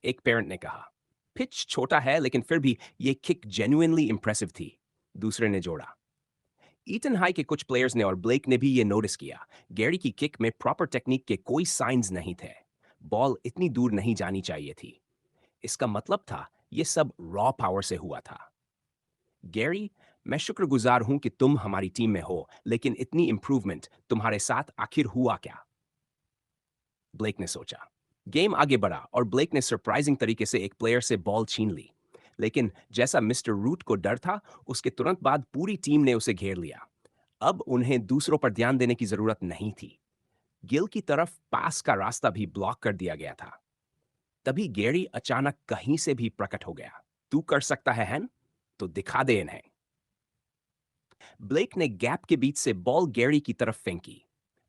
एक पेरेंट ने कहा। पिच छोटा है, लेकिन फिर भी ये किक जेन्युइनली इंप्रेसिव थी, दूसरे ने जोड़ा। ईटन हाई के कुछ प्लेयर्स ने और ब्लेक ने भी ये नोटिस किया। गैरी की किक में प्रॉपर टेक्निक के कोई साइंस नहीं थे। बॉल इतनी दूर नहीं जानी चाहिए थी। इसका मतलब था ये सब रॉ पावर से हुआ था। गैरी, मैं शुक्रगुजार हूं कि तुम हमारी टीम में हो, लेकिन इतनी इंप्रूवमेंट तुम्हारे साथ आखिर हुआ क्या? ब्लेक ने सोचा। गेम आगे बढ़ा और ब्लेक ने सरप्राइजिंग तरीके से एक प्लेयर से बॉल छीन ली। लेकिन जैसा मिस्टर रूट को डर था, उसके तुरंत बाद पूरी टीम ने उसे घेर लिया। अब उन्हें दूसरों पर ध्यान देने की जरूरत नहीं थी। गिल की तरफ पास का रास्ता भी ब्लॉक कर दिया गया था। तभी गैरी अचानक कहीं से भी प्रकट हो गया। तू कर सकता है हैन? तो दिखा दे इन्हें। ब्लेक ने गैप के बीच से बॉल गैरी की तरफ फेंकी।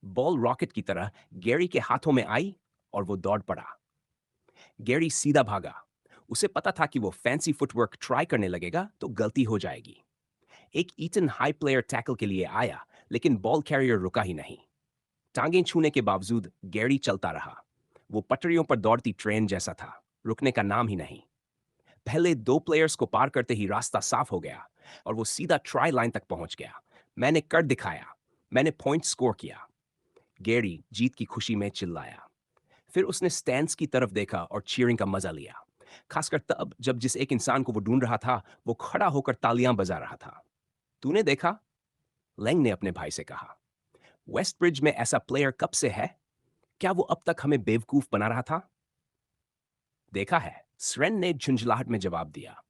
बॉल रॉकेट की तरह गैरी के हाथों में आई और वो दौड़ पड़ा। गैरी सीधा भागा। उसे पता था कि वो फैंसी फुटवर्क ट्राई करने लगेगा तो गलती हो जाएगी। एक ईटन हाई प्लेयर टैकल के लिए आया, लेकिन बॉल कैरियर रुका ही नहीं। टांगें छूने के बावजूद गैरी चलता रहा। वो पटरियों पर दौड़ती ट्रेन जैसा था, रुकने का नाम ही नहीं। पहले दो प्लेयर्स को पार करते ही रास्ता साफ हो गया और वो सीधा ट्राई लाइन तक पहुंच गया। मैंने कर दिखाया, मैंने पॉइंट स्कोर किया, गैरी जीत की खुशी में चिल्लाया। फिर उसने स्टैंड्स की तरफ देखा और चीयरिंग का मजा लिया, खासकर तब जब जिस एक इंसान को वो ढूंढ रहा था वो खड़ा होकर तालियां बजा रहा था। तूने देखा? लैंग ने अपने भाई से कहा। वेस्ट ब्रिज में ऐसा प्लेयर कब से है? क्या वो अब तक हमें बेवकूफ बना रहा था? देखा है, स्रेन ने झुंझलाहट में जवाब दिया।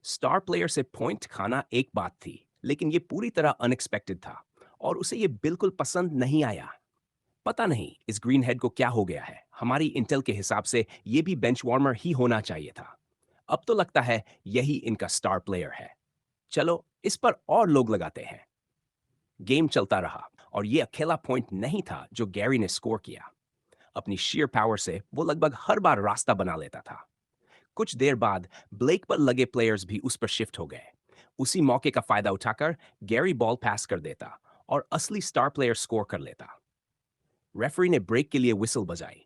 स्टार प्लेयर से पॉइंट खाना एक बात थी, लेकिन ये पूरी तरह अनएक्सपेक्टेड था और उसे ये बिल्कुल पसंद नहीं आया। पता नहीं इस ग्रीन हेड को क्या हो गया है। हमारी इंटेल के हिसाब से ये भी बेंच वार्मर ही होना चाहिए था। अब तो लगता है यही इनका स्टार प्लेयर है। चलो इस पर और लोग लगाते हैं। गेम चलता रहा और ये अकेला पॉइंट नहीं था जो गैरी ने स्कोर किया। अपनी शेयर पावर से वो लगभग हर बार रास्ता बना लेता था। कुछ देर बाद ब्लेक पर लगे प्लेयर्स भी उस पर शिफ्ट हो गए। उसी मौके का फायदा उठाकर गैरी बॉल पास कर देता और असली स्टार प्लेयर स्कोर कर लेता। रेफरी ने ब्रेक के लिए विसल बजाई।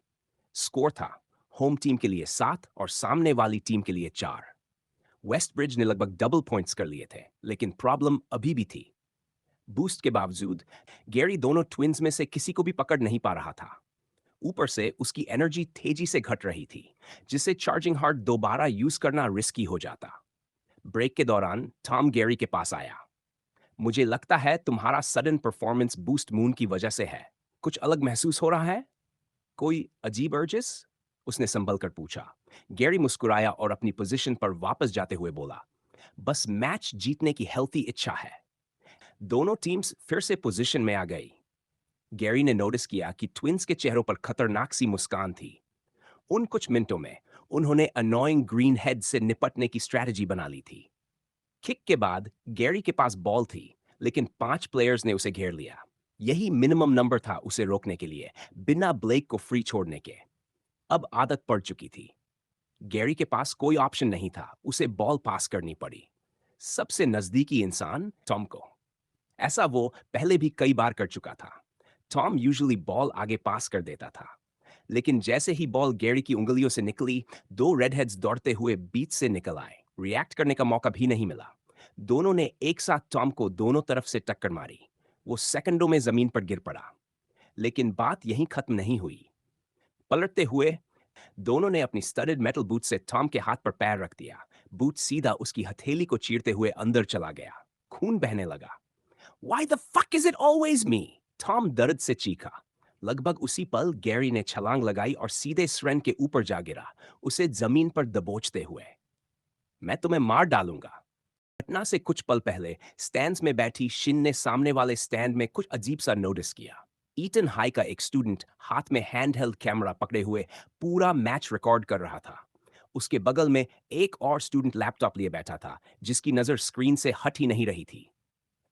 स्कोर था होम टीम के लिए 7 और सामने वाली टीम के लिए 4। वेस्ट ब्रिज ने लगभग डबल पॉइंट्स कर लिए थे, लेकिन प्रॉब्लम अभी भी थी। बूस्ट के बावजूद गैरी दोनों ट्विंस में से किसी को भी पकड़ नहीं पा रहा था। ऊपर से उसकी एनर्जी तेजी से घट रही थी, जिससे चार्जिंग हार्ट दोबारा यूज करना रिस्की हो जाता। ब्रेक के दौरान टॉम गैरी के पास आया। मुझे लगता है तुम्हारा सडन परफॉर्मेंस बूस्ट मून की वजह से है। कुछ अलग महसूस हो रहा है? कोई अजीब अर्जेस? उसने संभल कर पूछा। गैरी मुस्कुराया और अपनी पोजीशन पर वापस जाते हुए बोला, बस मैच जीतने की हेल्थी इच्छा है। दोनों टीम्स फिर से पोजीशन में आ गई। गैरी ने नोटिस किया कि ट्विंस के चेहरों पर खतरनाक सी मुस्कान थी। उन कुछ मिनटों में उन्होंने अनोइंग ग्रीन हेड से निपटने की स्ट्रैटेजी बना ली थी। किक के बाद गैरी के पास बॉल थी, लेकिन 5 प्लेयर्स ने उसे घेर लिया। यही मिनिमम नंबर था उसे रोकने के लिए, बिना ब्लेक को फ्री छोड़ने के। अब आदत पड़ चुकी थी। गैरी के पास कोई ऑप्शन नहीं था, उसे बॉल पास करनी पड़ी। सबसे नजदीकी इंसान टॉम को। ऐसा वो पहले भी कई बार कर चुका था। टॉम यूजुअली बॉल आगे पास कर देता था, लेकिन जैसे ही बॉल गैरी की उंगलियों से निकली, दो रेडहेड्स दौड़ते हुए बीच से निकल आए। रिएक्ट करने का मौका भी नहीं मिला। दोनों ने एक साथ टॉम को दोनों तरफ से टक्कर मारी। वो सेकंडों में जमीन पर गिर पड़ा। लेकिन बात यहीं खत्म नहीं हुई। पलटते हुए दोनों ने अपनी स्टडेड मेटल बूट से टॉम के हाथ पर पैर रख दिया। बूट सीधा उसकी हथेली को चीरते हुए अंदर चला गया। खून बहने लगा। Why the fuck is it always me? Tom दर्द से चीखा। लगभग उसी पल गैरी ने छलांग लगाई और सीधे स्रेन के ऊपर जा गिरा, उसे जमीन पर दबोचते हुए। मैं तुम्हें मार डालूंगा। घटना से कुछ पल पहले स्टैंड्स में बैठी शिन ने सामने वाले स्टैंड में कुछ अजीब सा नोटिस किया। ईटन हाई का एक स्टूडेंट हाथ में हैंडहेल्ड कैमरा पकड़े हुए पूरा मैच रिकॉर्ड कर रहा था। उसके बगल में एक और स्टूडेंट लैपटॉप लिए बैठा था, जिसकी नजर स्क्रीन से हट ही नहीं रही थी।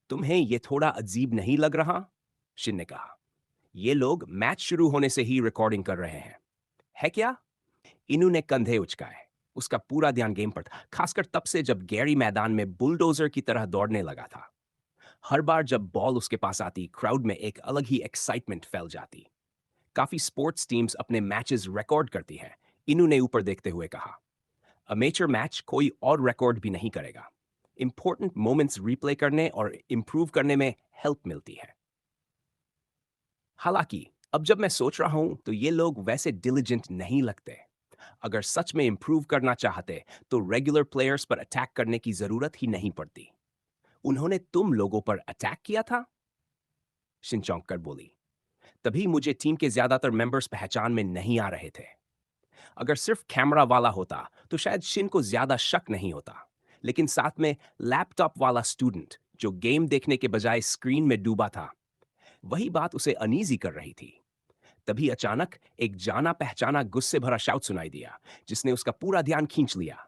तुम्हें ये थोड़ा अजीब नहीं लग रहा? शिन ने कहा। ये लोग मैच शुरू होने से ही रिकॉर्डिंग कर रहे हैं। है क्या? इनू ने कंधे उचकाए। उसका पूरा ध्यान गेम पर था, खासकर तब से जब गैरी मैदान में बुलडोजर की तरह दौड़ने लगा था। हर बार जब बॉल उसके पास आती, क्राउड में एक अलग ही एक्साइटमेंट फैल जाती। काफी स्पोर्ट्स टीम्स अपने मैचेस रिकॉर्ड करती हैं, इनू ने ऊपर देखते हुए कहा। अमेचर मैच कोई और रिकॉर्ड भी नहीं करेगा। इंपॉर्टेंट मोमेंट्स रिप्ले करने और इंप्रूव करने में हेल्प मिलती है। हालांकि अब जब मैं सोच रहा हूं तो ये लोग वैसे डिलिजेंट नहीं लगते। अगर सच में इंप्रूव करना चाहते तो रेगुलर प्लेयर्स पर अटैक करने की जरूरत ही नहीं पड़ती। उन्होंने तुम लोगों पर अटैक किया था? शिन चौंक कर बोली। तभी मुझे टीम के ज्यादातर मेंबर्स पहचान में नहीं आ रहे थे। अगर सिर्फ कैमरा वाला होता तो शायद शिन को ज्यादा शक नहीं होता, लेकिन साथ में लैपटॉप वाला स्टूडेंट जो गेम देखने के बजाय स्क्रीन में डूबा था, वही बात उसे अनईजी कर रही थी। तभी अचानक एक जाना पहचाना गुस्से भरा शाउट सुनाई दिया, जिसने उसका पूरा ध्यान खींच लिया।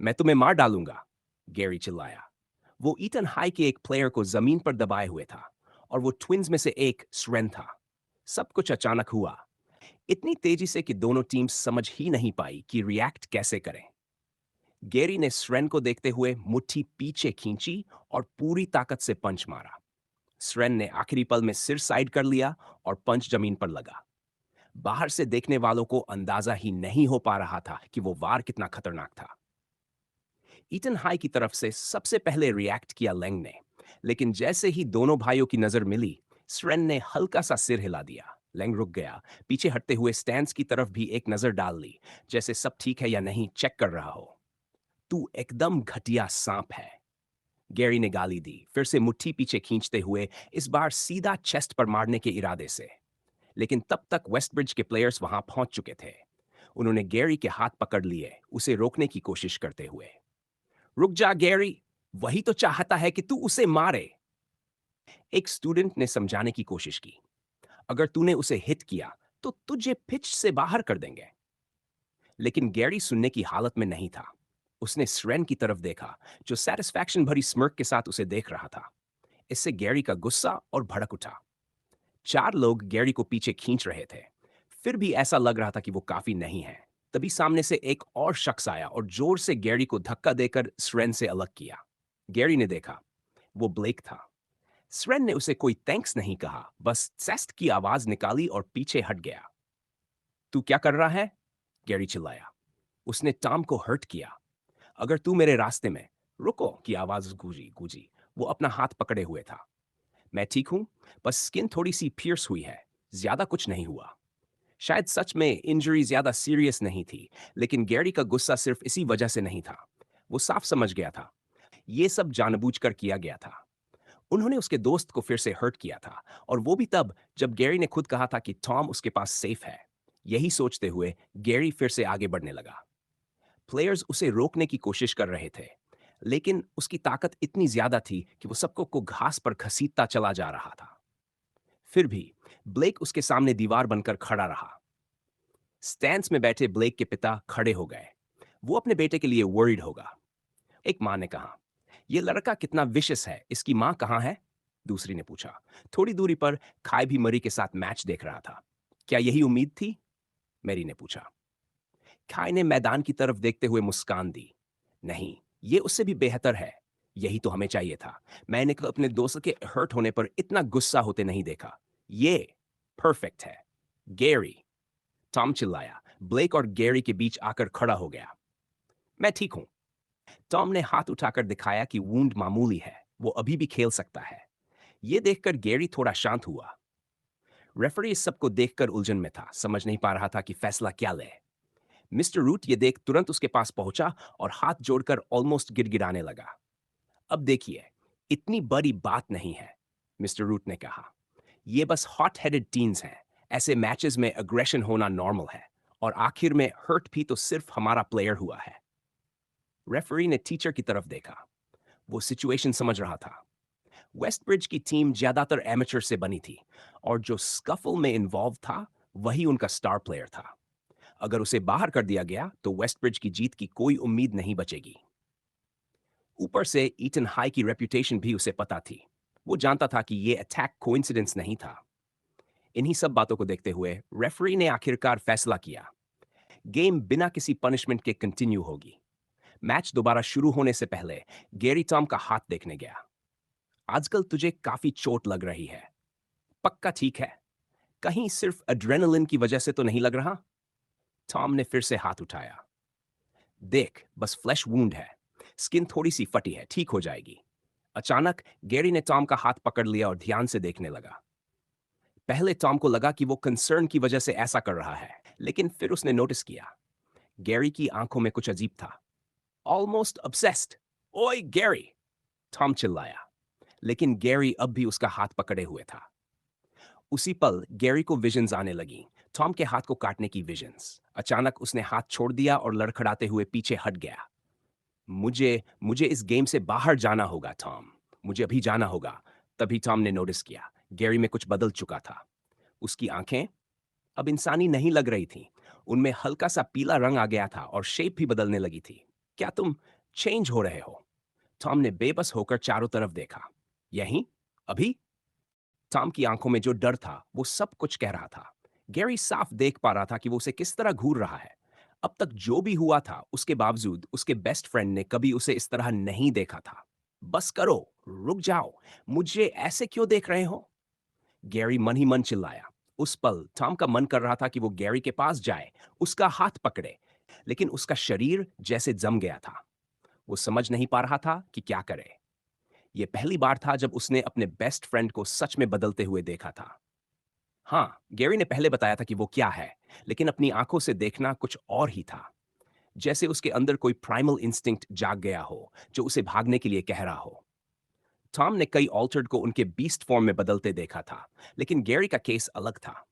मैं तुम्हें मार डालूंगा, गैरी चिल्लाया। वो ईटन हाई के एक प्लेयर को जमीन पर दबाए हुए था, और वो ट्विंस में से एक स्रेन था। सब कुछ अचानक हुआ, इतनी तेजी से कि दोनों टीम्स समझ ही नहीं पाई कि रिएक्ट कैसे करें। गैरी ने स्रेन को देखते हुए मुट्ठी पीछे खींची और पूरी ताकत से पंच मारा। स्रेन ने आखिरी पल में सिर साइड कर लिया और पंच जमीन पर लगा। बाहर से देखने वालों को अंदाजा ही नहीं हो पा रहा था कि वो वार कितना खतरनाक था। ईटन हाई की तरफ से सबसे पहले रिएक्ट किया लेंग ने, लेकिन जैसे ही दोनों भाइयों की नजर मिली, स्रेन ने हल्का सा सिर हिला दिया। लेंग रुक गया, पीछे हटते हुए स्टैंड्स की तरफ भी एक नजर डाल ली, जैसे सब ठीक है या नहीं चेक कर रहा हो। तू एकदम घटिया सांप है, गैरी ने गाली दी, फिर से मुट्ठी पीछे खींचते हुए, इस बार सीधा चेस्ट पर मारने के इरादे से। लेकिन तब तक वेस्टब्रिज के प्लेयर्स वहां पहुंच चुके थे। उन्होंने गैरी के हाथ पकड़ लिए, उसे रोकने की कोशिश करते हुए। रुक जा गैरी, वही तो चाहता है कि तू उसे मारे। एक स्टूडेंट ने समझाने की कोशिश की। अगर तूने उसे हिट किया तो तुझे पिच से बाहर कर देंगे। लेकिन गैरी सुनने की हालत में नहीं था। उसने स्रेन की तरफ देखा, जो सेटिस्फैक्शन भरी स्mirk के साथ उसे देख रहा था। इससे गैरी का गुस्सा और भड़क उठा। चार लोग गैरी को पीछे खींच रहे थे, फिर भी ऐसा लग रहा था कि वो काफी नहीं है। तभी सामने से एक और शख्स आया और जोर से गैरी को धक्का देकर स्रेन से अलग किया। गैरी ने देखा, वो ब्लेक था। स्रेन ने उसे कोई थैंक्स नहीं कहा, बस सेस्ट की आवाज निकाली और पीछे हट गया। तू क्या कर रहा है? गैरी चिल्लाया। उसने टॉम को हर्ट किया। अगर तू मेरे रास्ते में, रुको की आवाज गूंजी गूंजी। वो अपना हाथ पकड़े हुए था। मैं ठीक हूं, बस स्किन थोड़ी सी पियर्स हुई है, ज्यादा कुछ नहीं हुआ। शायद सच में इंजरी ज्यादा सीरियस नहीं थी, लेकिन गैरी का गुस्सा सिर्फ इसी वजह से नहीं था। वो साफ समझ गया था, ये सब जानबूझकर किया गया था। उन्होंने उसके दोस्त को फिर से हर्ट किया था, और वो भी तब जब गैरी ने खुद कहा था कि टॉम उसके पास सेफ है। यही सोचते हुए गैरी फिर से आगे बढ़ने लगा। प्लेयर्स उसे रोकने की कोशिश कर रहे थे, लेकिन उसकी ताकत इतनी ज्यादा थी कि वो सबको को घास पर घसीटता चला जा रहा था। फिर भी ब्लेक उसके सामने दीवार बनकर खड़ा रहा। स्टैंड्स में बैठे ब्लेक के पिता खड़े हो गए। वो अपने बेटे के लिए वर्ried होगा। एक माँ ने कहा, यह लड़का कितना विशियस है, इसकी माँ कहाँ है? दूसरी ने पूछा। थोड़ी दूरी पर खाई भी मरी के साथ मैच देख रहा था। क्या यही उम्मीद थी? मैरी ने पूछा। खाई ने मैदान की तरफ देखते हुए मुस्कान दी। नहीं, ये उससे भी बेहतर है। यही तो हमें चाहिए था। मैंने कभी अपने दोस्त के हर्ट होने पर इतना गुस्सा होते नहीं देखा। ये परफेक्ट है। गैरी, टॉम चिल्लाया। ब्लेक और गैरी के बीच आकर खड़ा हो गया। मैं ठीक हूं। टॉम ने हाथ उठाकर दिखाया कि वूंड मामूली है, वो अभी भी खेल सकता है। ये देखकर गैरी थोड़ा शांत हुआ। रेफरी इस सबको देखकर उलझन में था, समझ नहीं पा रहा था कि फैसला क्या ले। मिस्टर रूट ये देख तुरंत उसके पास पहुंचा और हाथ जोड़कर ऑलमोस्ट गिड़गिड़ाने लगा। अब देखिए, इतनी बड़ी बात नहीं है, मिस्टर रूट ने कहा। ये बस हॉट हेडेड टीन्स हैं। ऐसे मैचेस में अग्रेशन होना नॉर्मल है, और आखिर में हर्ट भी तो सिर्फ हमारा प्लेयर हुआ है। रेफरी ने टीचर की तरफ देखा। वो सिचुएशन समझ रहा था। वेस्टब्रिज की टीम ज्यादातर एमेचर से बनी थी, और जो स्कफल में इन्वॉल्व था वही उनका स्टार प्लेयर था। अगर उसे बाहर कर दिया गया तो वेस्टब्रिज की जीत की कोई उम्मीद नहीं बचेगी। ऊपर से ईटन हाई की रेपुटेशन भी उसे पता थी। वो जानता था कि ये अटैक कोइंसिडेंस नहीं था। इन्हीं सब बातों को देखते हुए रेफरी ने आखिरकार फैसला किया। गेम बिना किसी पनिशमेंट के कंटिन्यू होगी। मैच दोबारा शुरू होने से पहले गैरी टॉम का हाथ देखने गया। आजकल तुझे काफी चोट लग रही है। पक्का ठीक है? कहीं सिर्फ एड्रेनलिन की वजह से तो नहीं लग रहा? टॉम ने फिर से हाथ उठाया। देख, बस फ्लैश वूंड है। स्किन थोड़ी सी फटी है, ठीक हो जाएगी। अचानक गैरी ने टॉम का हाथ पकड़ लिया और ध्यान से देखने लगा। पहले टॉम को लगा कि वो कंसर्न की वजह से ऐसा कर रहा है, लेकिन फिर उसने नोटिस किया गैरी की आंखों में कुछ अजीब था। Almost obsessed। ओए गैरी! टॉम चिल्लाया, लेकिन गैरी अब भी उसका हाथ पकड़े हुए था। उसी पल गैरी को विजन्स आने लगी, टॉम के हाथ को काटने की विजन्स। अचानक उसने हाथ छोड़ दिया और लड़खड़ाते हुए पीछे हट गया। मुझे मुझे इस गेम से बाहर जाना होगा टॉम। मुझे अभी जाना होगा। तभी टॉम ने नोटिस किया गैरी में कुछ बदल चुका था। उसकी आंखें अब इंसानी नहीं लग रही थीं। उनमें हल्का सा पीला रंग आ गया था और शेप भी बदलने लगी थी। क्या तुम चेंज हो रहे हो? टॉम ने बेबस होकर चारों तरफ देखा। यहीं? अभी? टॉम की आंखों में जो डर था वो सब कुछ कह रहा था। गैरी साफ देख पा रहा था कि वो उसे किस तरह घूर रहा है। अब तक जो भी हुआ था उसके बावजूद उसके बेस्ट फ्रेंड ने कभी उसे इस तरह नहीं देखा था। बस करो, रुक जाओ, मुझे ऐसे क्यों देख रहे हो? गैरी मन ही मन चिल्लाया। उस पल टॉम का मन कर रहा था कि वो गैरी के पास जाए, उसका हाथ पकड़े, लेकिन उसका शरीर जैसे जम गया था। वो समझ नहीं पा रहा था कि क्या करे। ये पहली बार था जब उसने अपने बेस्ट फ्रेंड को सच में बदलते हुए देखा था। हाँ, गैरी ने पहले बताया था कि वो क्या है, लेकिन अपनी आंखों से देखना कुछ और ही था। जैसे उसके अंदर कोई प्राइमल इंस्टिंक्ट जाग गया हो, जो उसे भागने के लिए कह रहा हो। टॉम ने कई ऑल्टर्ड को उनके बीस्ट फॉर्म में बदलते देखा था, लेकिन गैरी का केस अलग था।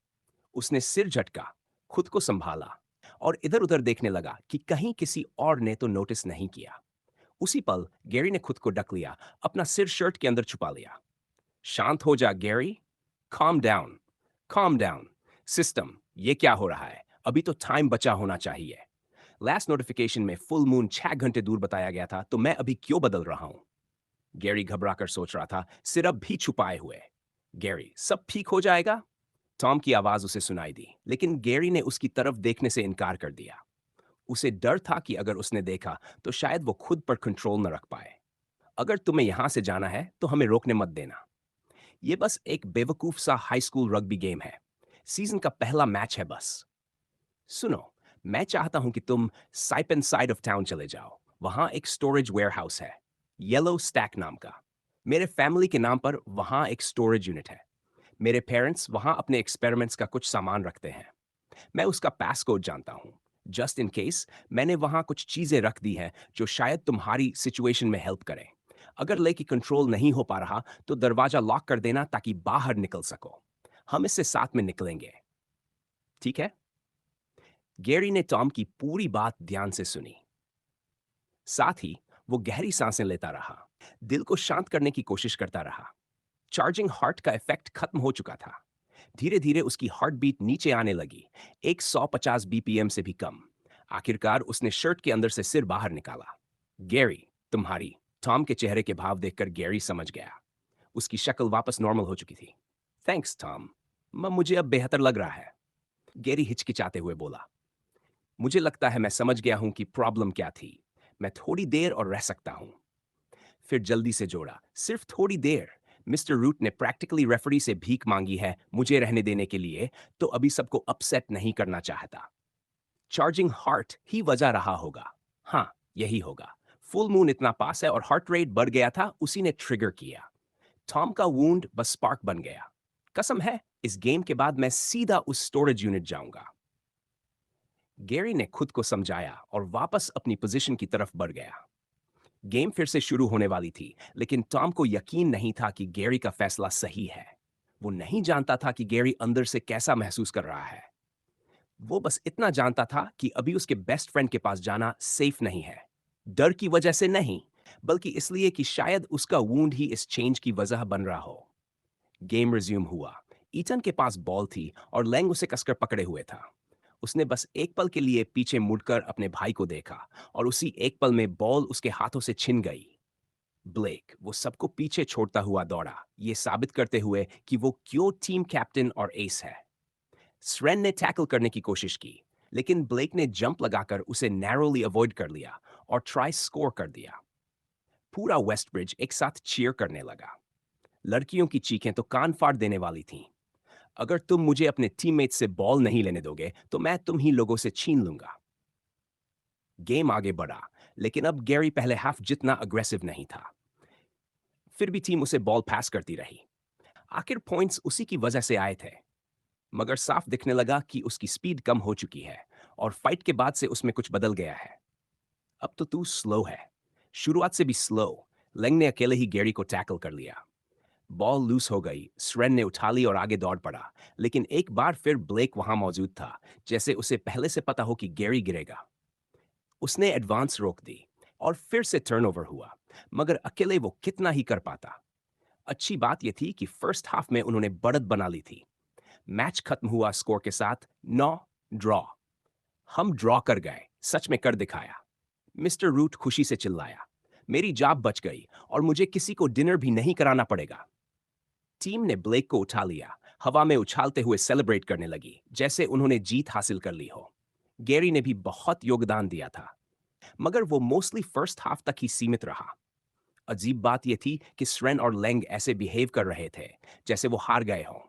उसने सिर झटका, खुद को संभाला और इधर-उधर देखने लगा कि कहीं किसी और ने तो नोटिस नहीं किया। उसी पल गैरी ने खुद को ढक लिया, अपना सिर शर्ट के अंदर छुपा लिया। शांत हो जा Gary. calm down, calm down. System, ये क्या हो रहा है? अभी तो टाइम बचा होना चाहिए। लास्ट नोटिफिकेशन में फुल मून 6 घंटे दूर बताया गया था, तो मैं अभी क्यों बदल रहा हूं? गैरी घबराकर सोच रहा था, सिर अब भी छुपाए हुए। गैरी, सब ठीक हो जाएगा? टॉम की आवाज उसे सुनाई दी, लेकिन गैरी ने उसकी तरफ देखने से इनकार कर दिया। उसे डर था कि अगर उसने देखा तो शायद वो खुद पर कंट्रोल न रख पाए। अगर तुम्हें यहां से जाना है तो हमें रोकने मत देना। ये बस एक बेवकूफ सा हाई स्कूल रग्बी गेम है। सीजन का पहला मैच है बस। सुनो, मैं चाहता हूं कि तुम साइपन साइड ऑफ टाउन चले जाओ। वहां एक स्टोरेज वेयरहाउस है, येलो स्टैक नाम का। मेरे फैमिली के नाम पर वहां एक स्टोरेज यूनिट है। मेरे पेरेंट्स वहां अपने एक्सपेरिमेंट्स का कुछ सामान रखते हैं। मैं उसका पासकोड जानता हूं। जस्ट इन केस मैंने वहां कुछ चीजें रख दी हैं जो शायद तुम्हारी सिचुएशन में हेल्प करें। अगर लेकी कंट्रोल नहीं हो पा रहा तो दरवाजा लॉक कर देना ताकि बाहर निकल सको। हम इससे साथ में निकलेंगे। ठीक है? गैरी ने टॉम की पूरी बात ध्यान से सुनी। साथ ही वो गहरी सांसें लेता रहा, दिल को शांत करने की कोशिश करता रहा। चार्जिंग हार्ट का इफेक्ट खत्म हो चुका था। धीरे धीरे उसकी हार्ट बीट नीचे आने लगी, एक 150 बीपीएम से भी कम। आखिरकार उसने शर्ट के अंदर से सिर बाहर निकाला। गैरी, तुम्हारी। टॉम के चेहरे के भाव देखकर गैरी समझ गया। उसकी शक्ल वापस नॉर्मल हो चुकी थी। थैंक्स टॉम, मुझे अब बेहतर लग रहा है। गैरी हिचकिचाते हुए बोला। मुझे लगता है मैं समझ गया हूं कि प्रॉब्लम क्या थी। मैं थोड़ी देर और रह सकता हूं। फिर जल्दी से जोड़ा, सिर्फ थोड़ी देर। मिस्टर रूट ने प्रैक्टिकली रेफरी से भीख मांगी है मुझे रहने देने के लिए, तो अभी सबको अपसेट नहीं करना चाहता। चार्जिंग हार्ट ही वजह रहा होगा। हाँ, यही होगा। फुल मून इतना पास है और हार्ट रेट बढ़ गया था, उसी ने ट्रिगर किया। टॉम का वूंड बस स्पार्क बन गया। कसम है, इस गेम के बाद मैं सीधा उस स्टोरेज यूनिट जाऊंगा। गैरी ने खुद को समझाया और वापस अपनी पोजीशन की तरफ बढ़ गया। गेम फिर से शुरू होने वाली थी, लेकिन टॉम को यकीन नहीं था कि गैरी का फैसला सही है। वो नहीं जानता था कि गैरी अंदर से कैसा महसूस कर रहा है। वो बस इतना जानता था कि अभी उसके बेस्ट फ्रेंड के पास जाना सेफ नहीं है। डर की वजह से नहीं, बल्कि इसलिए कि शायद उसका वूंड ही इस चेंज की वजह बन रहा हो। गेम रिज्यूम हुआ। ईटन के पास बॉल थी और लैंग उसे कसकर पकड़े हुए था। उसने बस एक पल के लिए पीछे मुड़कर अपने भाई को देखा और उसी एक पल में बॉल उसके हाथों से छिन गई। ब्लेक वो सबको पीछे छोड़ता हुआ दौड़ा, ये साबित करते हुए कि वो क्यों टीम कैप्टन और एस है। स्रेन ने टैकल करने की कोशिश की, लेकिन ब्लेक ने जंप लगाकर उसे नैरोली अवॉइड कर लिया और ट्राई स्कोर कर दिया। पूरा वेस्टब्रिज एक साथ चीयर करने लगा। लड़कियों की चीखें तो कान फाड़ देने वाली थीं। अगर तुम मुझे अपने टीममेट से बॉल नहीं लेने दोगे, तो मैं तुम ही लोगों से छीन लूंगा। गेम आगे बढ़ा, लेकिन अब गैरी पहले हाफ जितना अग्रेसिव नहीं था। फिर भी टीम उसे बॉल पास करती रही। आखिर पॉइंट्स उसी की वजह से आए थे, मगर साफ दिखने लगा कि उसकी स्पीड कम हो चुकी है और फाइट के बाद से उसमें कुछ बदल गया है। अब तो तू स्लो है। शुरुआत से भी स्लो। लेंग ने अकेले ही गैरी को टैकल कर लिया। बॉल लूज हो गई, स्रेन ने उठा ली और आगे दौड़ पड़ा, लेकिन एक बार फिर ब्लेक वहां मौजूद था, जैसे उसे पहले से पता हो कि गैरी गिरेगा। उसने एडवांस रोक दी और फिर से टर्नओवर हुआ, मगर अकेले वो कितना ही कर पाता। अच्छी बात यह थी कि फर्स्ट हाफ में उन्होंने बढ़त बना ली थी। मैच खत्म हुआ स्कोर के साथ 9 ड्रॉ। हम ड्रॉ कर गए, सच में कर दिखाया। मिस्टर रूट खुशी से चिल्लाया। मेरी जाब बच गई और मुझे किसी को डिनर भी नहीं कराना पड़ेगा। टीम ने ब्लेक को उठा लिया, हवा में उछालते हुए सेलिब्रेट करने लगी, जैसे उन्होंने जीत हासिल कर ली हो। गैरी ने भी बहुत योगदान दिया था, मगर वो मोस्टली फर्स्ट हाफ तक ही सीमित रहा। अजीब बात यह थी कि स्रेन और लेंग ऐसे बिहेव कर रहे थे जैसे वो हार गए हों।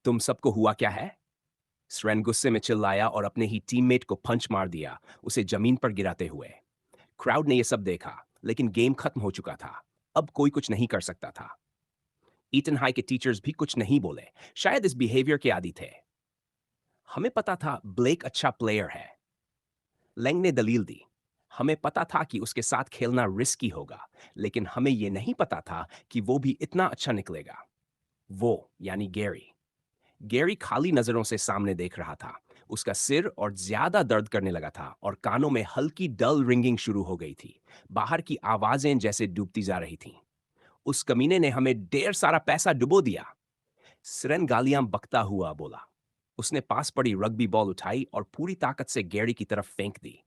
तुम सबको हुआ क्या है? स्रेन गुस्से में चिल्लाया और अपने ही टीममेट को पंच मार दिया, उसे जमीन पर गिराते हुए। क्राउड ने यह सब देखा, लेकिन गेम खत्म हो चुका था। अब कोई कुछ नहीं कर सकता था। ईटन हाई के टीचर्स भी कुछ नहीं बोले, शायद इस बिहेवियर के आदी थे। हमें पता था ब्लेक अच्छा प्लेयर है, लेंग ने दलील दी। हमें पता था कि उसके साथ खेलना रिस्की होगा, लेकिन हमें यह नहीं पता था कि वो भी इतना अच्छा निकलेगा। वो यानी गैरी। गैरी खाली नजरों से सामने देख रहा था। उसका सिर और ज्यादा दर्द करने लगा था और कानों में हल्की डल रिंगिंग शुरू हो गई थी। बाहर की आवाजें जैसे डूबती जा रही थीं। उस कमीने ने हमें ढेर सारा पैसा डुबो दिया। सिरेन गालियां बकता हुआ बोला। उसने पास पड़ी रग्बी बॉल उठाई और पूरी ताकत से गैरी की तरफ फेंक दी।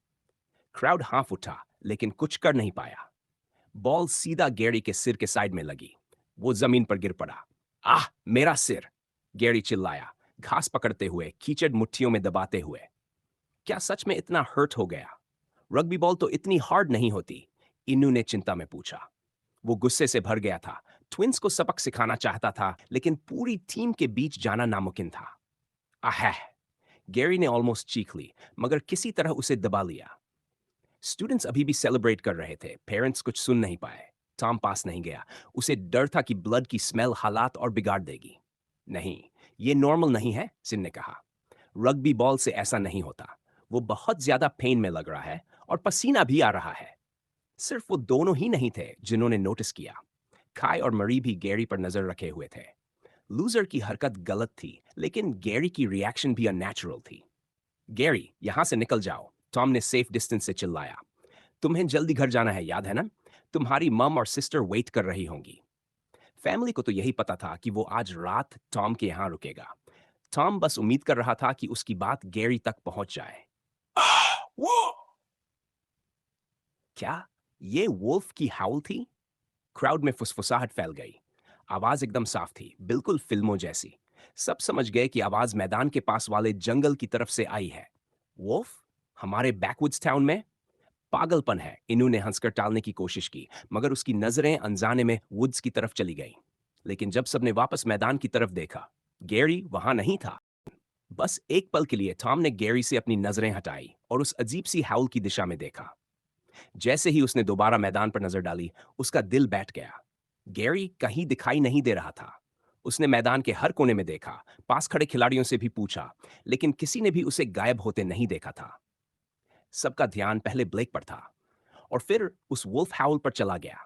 क्राउड हाफ उठा, लेकिन कुछ कर नहीं पाया। बॉल सीधा गैरी के सिर के साइड में लगी। वो जमीन पर गिर पड़ा। आह, मेरा सिर! गैरी चिल्लाया, घास पकड़ते हुए, कीचड़ मुट्ठियों में दबाते हुए। क्या सच में इतना हर्ट हो गया? रग्बी बॉल तो इतनी हार्ड नहीं होती, इन्नू ने चिंता में पूछा। वो गुस्से से भर गया था। ट्विंस को सबक सिखाना चाहता था, लेकिन पूरी टीम के बीच जाना नामुमकिन था। आहह! गैरी ने ऑलमोस्ट चीख ली, मगर किसी तरह उसे दबा लिया। स्टूडेंट्स अभी भी सेलिब्रेट कर रहे थे, पेरेंट्स कुछ सुन नहीं पाए। टॉम पास नहीं गया। उसे डर था कि ब्लड की स्मेल हालात और बिगाड़ देगी। नहीं, ये नॉर्मल नहीं है, सिन ने कहा। रग्बी बॉल से ऐसा नहीं होता। वो बहुत ज्यादा पेन में लग रहा है और पसीना भी आ रहा है। सिर्फ वो दोनों ही नहीं थे जिन्होंने नोटिस किया। खाई और मरी भी गैरी पर नजर रखे हुए थे। लूजर की हरकत गलत थी, लेकिन गैरी की रिएक्शन भी अननेचुरल थी। गैरी, यहां से निकल जाओ, टॉम ने सेफ डिस्टेंस से चिल्लाया। तुम्हें जल्दी घर जाना है, याद है ना? तुम्हारी मम और सिस्टर वेट कर रही होंगी। फैमिली को तो यही पता था कि वो आज रात टॉम के यहां रुकेगा। टॉम बस उम्मीद कर रहा था कि उसकी बात गैरी तक पहुंच जाए। वो क्या ये वुल्फ की हाउल थी? क्राउड में फुसफुसाहट फैल गई। आवाज एकदम साफ थी, बिल्कुल फिल्मों जैसी। सब समझ गए कि आवाज मैदान के पास वाले जंगल की तरफ से आई है। वुल्फ? हमारे बैकवुड्स टाउन में? पागलपन है, इन्होंने हंसकर टालने की कोशिश की, मगर उसकी नजरें अनजाने में वुड्स की तरफ चली गईं। लेकिन जब सबने वापस मैदान की तरफ देखा, गैरी वहां नहीं था। बस एक पल के लिए टॉम ने गैरी से अपनी नजरें हटाई और उस अजीब सी हाउल की दिशा में देखा। जैसे ही उसने दोबारा मैदान पर नजर डाली, उसका दिल बैठ गया। गैरी कहीं दिखाई नहीं दे रहा था। उसने मैदान के हर कोने में देखा, पास खड़े खिलाड़ियों से भी पूछा, लेकिन किसी ने भी उसे गायब होते नहीं देखा था। सबका ध्यान पहले ब्लेक पर था और फिर उस वुल्फ हाउल पर चला गया।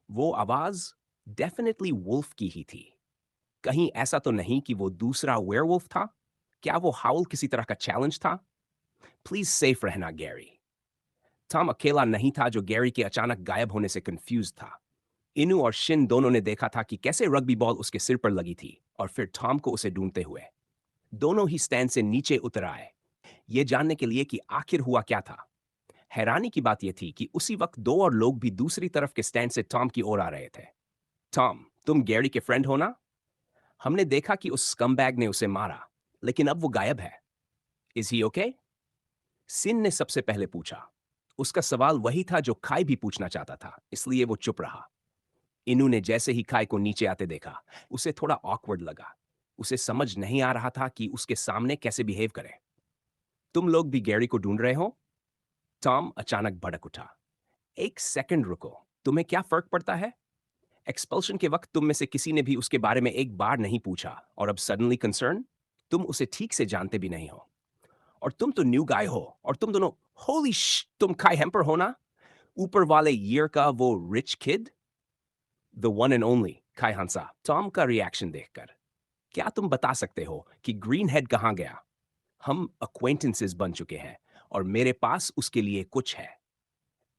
वो आवाज डेफिनेटली वुल्फ की ही थी। कहीं ऐसा तो नहीं कि वो दूसरा वेयरवुल्फ था? क्या वो हाउल किसी तरह का चैलेंज था? प्लीज सेफ रहना गैरी। टॉम अकेला नहीं था जो गैरी के अचानक गायब होने से कंफ्यूज था। इनू और शिन दोनों ने देखा था कि कैसे रग्बी बॉल उसके सिर पर लगी थी और फिर टॉम को उसे ढूंढते हुए। दोनों ही स्टैंड से नीचे उतर आए, ये जानने के लिए कि आखिर हुआ क्या था। हैरानी की बात यह थी कि उसी वक्त दो और लोग भी दूसरी तरफ के स्टैंड से टॉम की ओर आ रहे थे। टॉम, तुम गैरी के फ्रेंड हो ना? हमने देखा कि उस स्कमबैग ने उसे मारा, लेकिन अब वो गायब है। Is he okay? सिन ने सबसे पहले पूछा। उसका सवाल वही था जो खाई भी पूछना चाहता था, इसलिए वो चुप रहा। इनू ने जैसे ही खाई को नीचे आते देखा, उसे थोड़ा ऑकवर्ड लगा। उसे समझ नहीं आ रहा था कि उसके सामने कैसे बिहेव करे। तुम लोग भी गैरी को ढूंढ रहे हो? टॉम अचानक भड़क उठा। एक सेकंड रुको, तुम्हें क्या फर्क पड़ता है? एक्सपल्शन के वक्त तुम में से किसी ने भी उसके बारे में एक बार नहीं पूछा और अब सडनली कंसर्न? तुम उसे ठीक से जानते भी नहीं हो। और तुम तो न्यू गाय हो और तुम दोनों। होली श, तुम काई हेम्पर हो ना? ऊपर वाले ईयर का वो rich kid? The one and only काई हंसा टॉम का रिएक्शन देखकर। क्या तुम बता सकते हो कि ग्रीन हेड कहाँ गया? हम अक्वेंटेंसेस बन चुके हैं और मेरे पास उसके लिए कुछ है।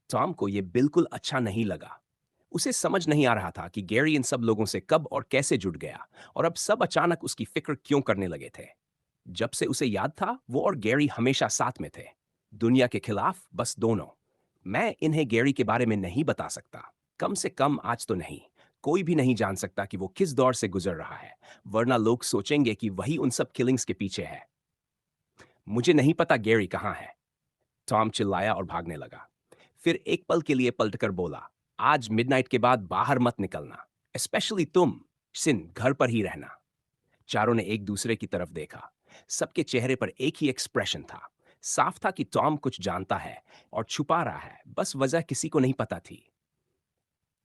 टॉम को यह बिल्कुल अच्छा नहीं लगा। उसे समझ नहीं आ रहा था कि गैरी इन सब लोगों से कब और कैसे जुड़ गया और अब सब अचानक उसकी फिक्र क्यों करने लगे थे। जब से उसे याद था, वो और गैरी हमेशा साथ में थे। दुनिया के खिलाफ बस दोनों। मैं इन्हें गैरी के बारे में नहीं बता सकता, कम से कम आज तो नहीं। कोई भी नहीं जान सकता कि वो किस दौर से गुजर रहा है, वरना लोग सोचेंगे कि वही उन सब किलिंग्स के पीछे है। मुझे नहीं पता गैरी कहाँ है, टॉम चिल्लाया और भागने लगा। फिर एक पल के लिए पलटकर बोला, आज मिडनाइट के बाद बाहर मत निकलना, स्पेशली तुम। सिन, घर पर ही रहना। चारों ने एक दूसरे की तरफ देखा। सबके चेहरे पर एक ही एक्सप्रेशन था। साफ था कि टॉम कुछ जानता है और छुपा रहा है, बस वजह किसी को नहीं पता थी।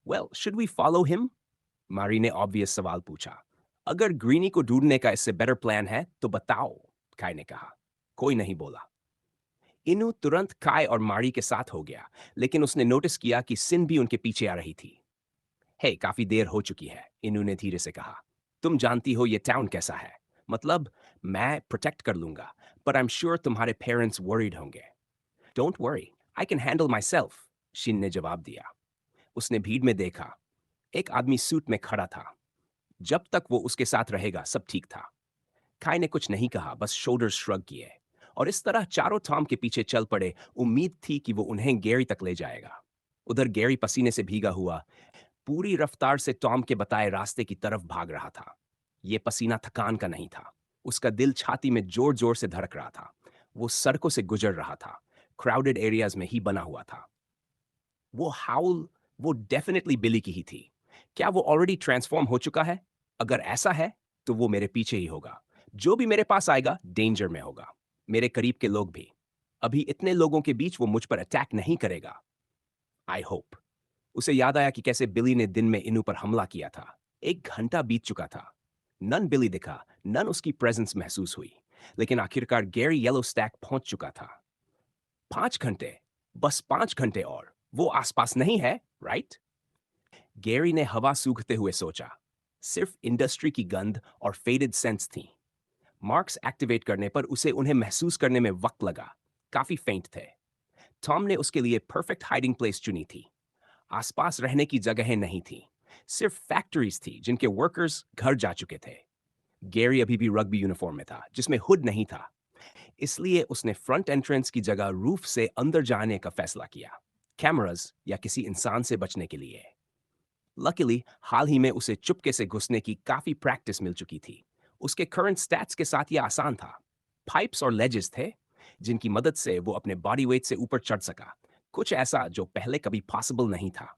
Well, should we follow him? Mari ने ऑब्वियस सवाल पूछा। अगर ग्रीनी को ढूंढने का इससे बेटर प्लान है तो बताओ, काय ने कहा। कोई नहीं बोला। इनु तुरंत काय और मारी के साथ हो गया, लेकिन उसने नोटिस किया कि सिन भी उनके पीछे आ रही थी। हे, काफी देर हो चुकी है, इनु ने धीरे से कहा। तुम जानती हो ये टाउन कैसा है। मतलब, मैं प्रोटेक्ट कर लूंगा, पर आई एम श्योर तुम्हारे पेरेंट्स वरीड होंगे। Don't worry, I can handle my self, Shin ने जवाब दिया। उसने भीड़ में देखा। एक आदमी सूट में खड़ा था। जब तक वो उसके साथ रहेगा सब ठीक था। काय ने कुछ नहीं कहा, बस शोल्डर श्रग किए। और इस तरह चारों टॉम के पीछे चल पड़े। उम्मीद थी कि वो उन्हें गैरी तक ले जाएगा। उधर गैरी पसीने से भीगा हुआ पूरी रफ्तार से टॉम के बताए रास्ते की तरफ भाग रहा था। ये पसीना थकान का नहीं था। उसका दिल छाती में जोर जोर से धड़क रहा था। वो सड़कों से गुजर रहा था, क्राउडेड एरियाज में ही बना हुआ था। वो हाउल, वो डेफिनेटली बिली की ही थी। क्या वो ऑलरेडी ट्रांसफॉर्म हो चुका है? अगर ऐसा है तो वो मेरे पीछे ही होगा। जो भी मेरे पास आएगा डेंजर में होगा। मेरे करीब के लोग भी। अभी इतने लोगों के बीच वो मुझ पर अटैक नहीं करेगा, आई होप। उसे याद आया कि कैसे बिली ने दिन में इनू पर हमला किया था। 1 घंटा बीत चुका था। नन बिली दिखा, नन उसकी प्रेजेंस महसूस हुई। लेकिन आखिरकार गैरी येलो स्टैक पहुंच चुका था। 5 घंटे, बस 5 घंटे और वो आसपास नहीं है, राइट? गैरी ने हवा सूंघते हुए सोचा। सिर्फ इंडस्ट्री की गंध और फेडेड सेंस थी। मार्क्स एक्टिवेट करने पर उसे उन्हें महसूस करने में वक्त लगा। काफी फेंट थे। टॉम ने उसके लिए परफेक्ट हाइडिंग प्लेस चुनी थी। आसपास रहने की जगहें नहीं थी, सिर्फ फैक्ट्रीज थी जिनके वर्कर्स घर जा चुके थे। गैरी अभी भी रग्बी यूनिफॉर्म में था, जिसमें हुड नहीं था। इसलिए उसने फ्रंट एंट्रेंस की जगह रूफ से अंदर जाने का फैसला किया, कैमरास या किसी इंसान से बचने के लिए। लकीली हाल ही में उसे चुपके से घुसने की काफी प्रैक्टिस मिल चुकी थी। उसके करंट स्टैट्स के साथ यह आसान था। पाइप्स और लेजेस थे जिनकी मदद से वो अपने बॉडी वेट से ऊपर चढ़ सका, कुछ ऐसा जो पहले कभी पॉसिबल नहीं था।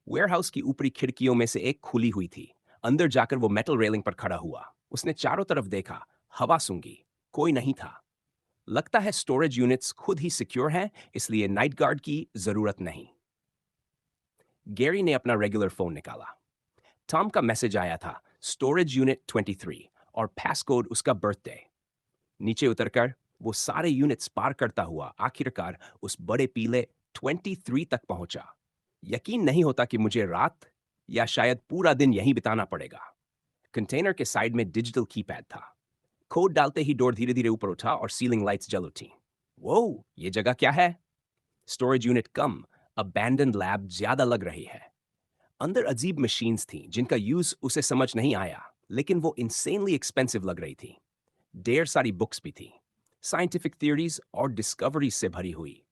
वेयरहाउस की ऊपरी खिड़कियों में से एक खुली हुई थी। अंदर जाकर वो मेटल रेलिंग पर खड़ा हुआ। उसने चारों तरफ देखा, हवा सूंघी, कोई नहीं था। लगता है स्टोरेज यूनिट्स खुद ही सिक्योर हैं, इसलिए नाइट गार्ड की जरूरत नहीं। गैरी ने अपना रेगुलर फोन निकाला। टॉम का मैसेज आया था, स्टोरेज यूनिट 23, और पास कोड उसका बर्थडे। नीचे उतरकर वो सारे यूनिट्स पार करता हुआ आखिरकार उस बड़े पीले 23 तक पहुंचा। यकीन नहीं होता कि मुझे रात या शायद पूरा दिन यहीं बिताना पड़ेगा। कंटेनर के साइड में डिजिटल कीपैड था। कोड डालते ही डोर धीरे धीरे ऊपर उठा और सीलिंग लाइट्स जल उठी। वो ये जगह क्या है? स्टोरेज यूनिट कम, अबैंडन्ड लैब ज्यादा लग रही है। अंदर अजीब मशीन्स थीं जिनका यूज उसे समझ नहीं आया, लेकिन वो इंसेनली एक्सपेंसिव लग रही थी। ढेर सारी बुक्स भी थी, साइंटिफिक थ्योरीज और डिस्कवरीज से भरी हुई।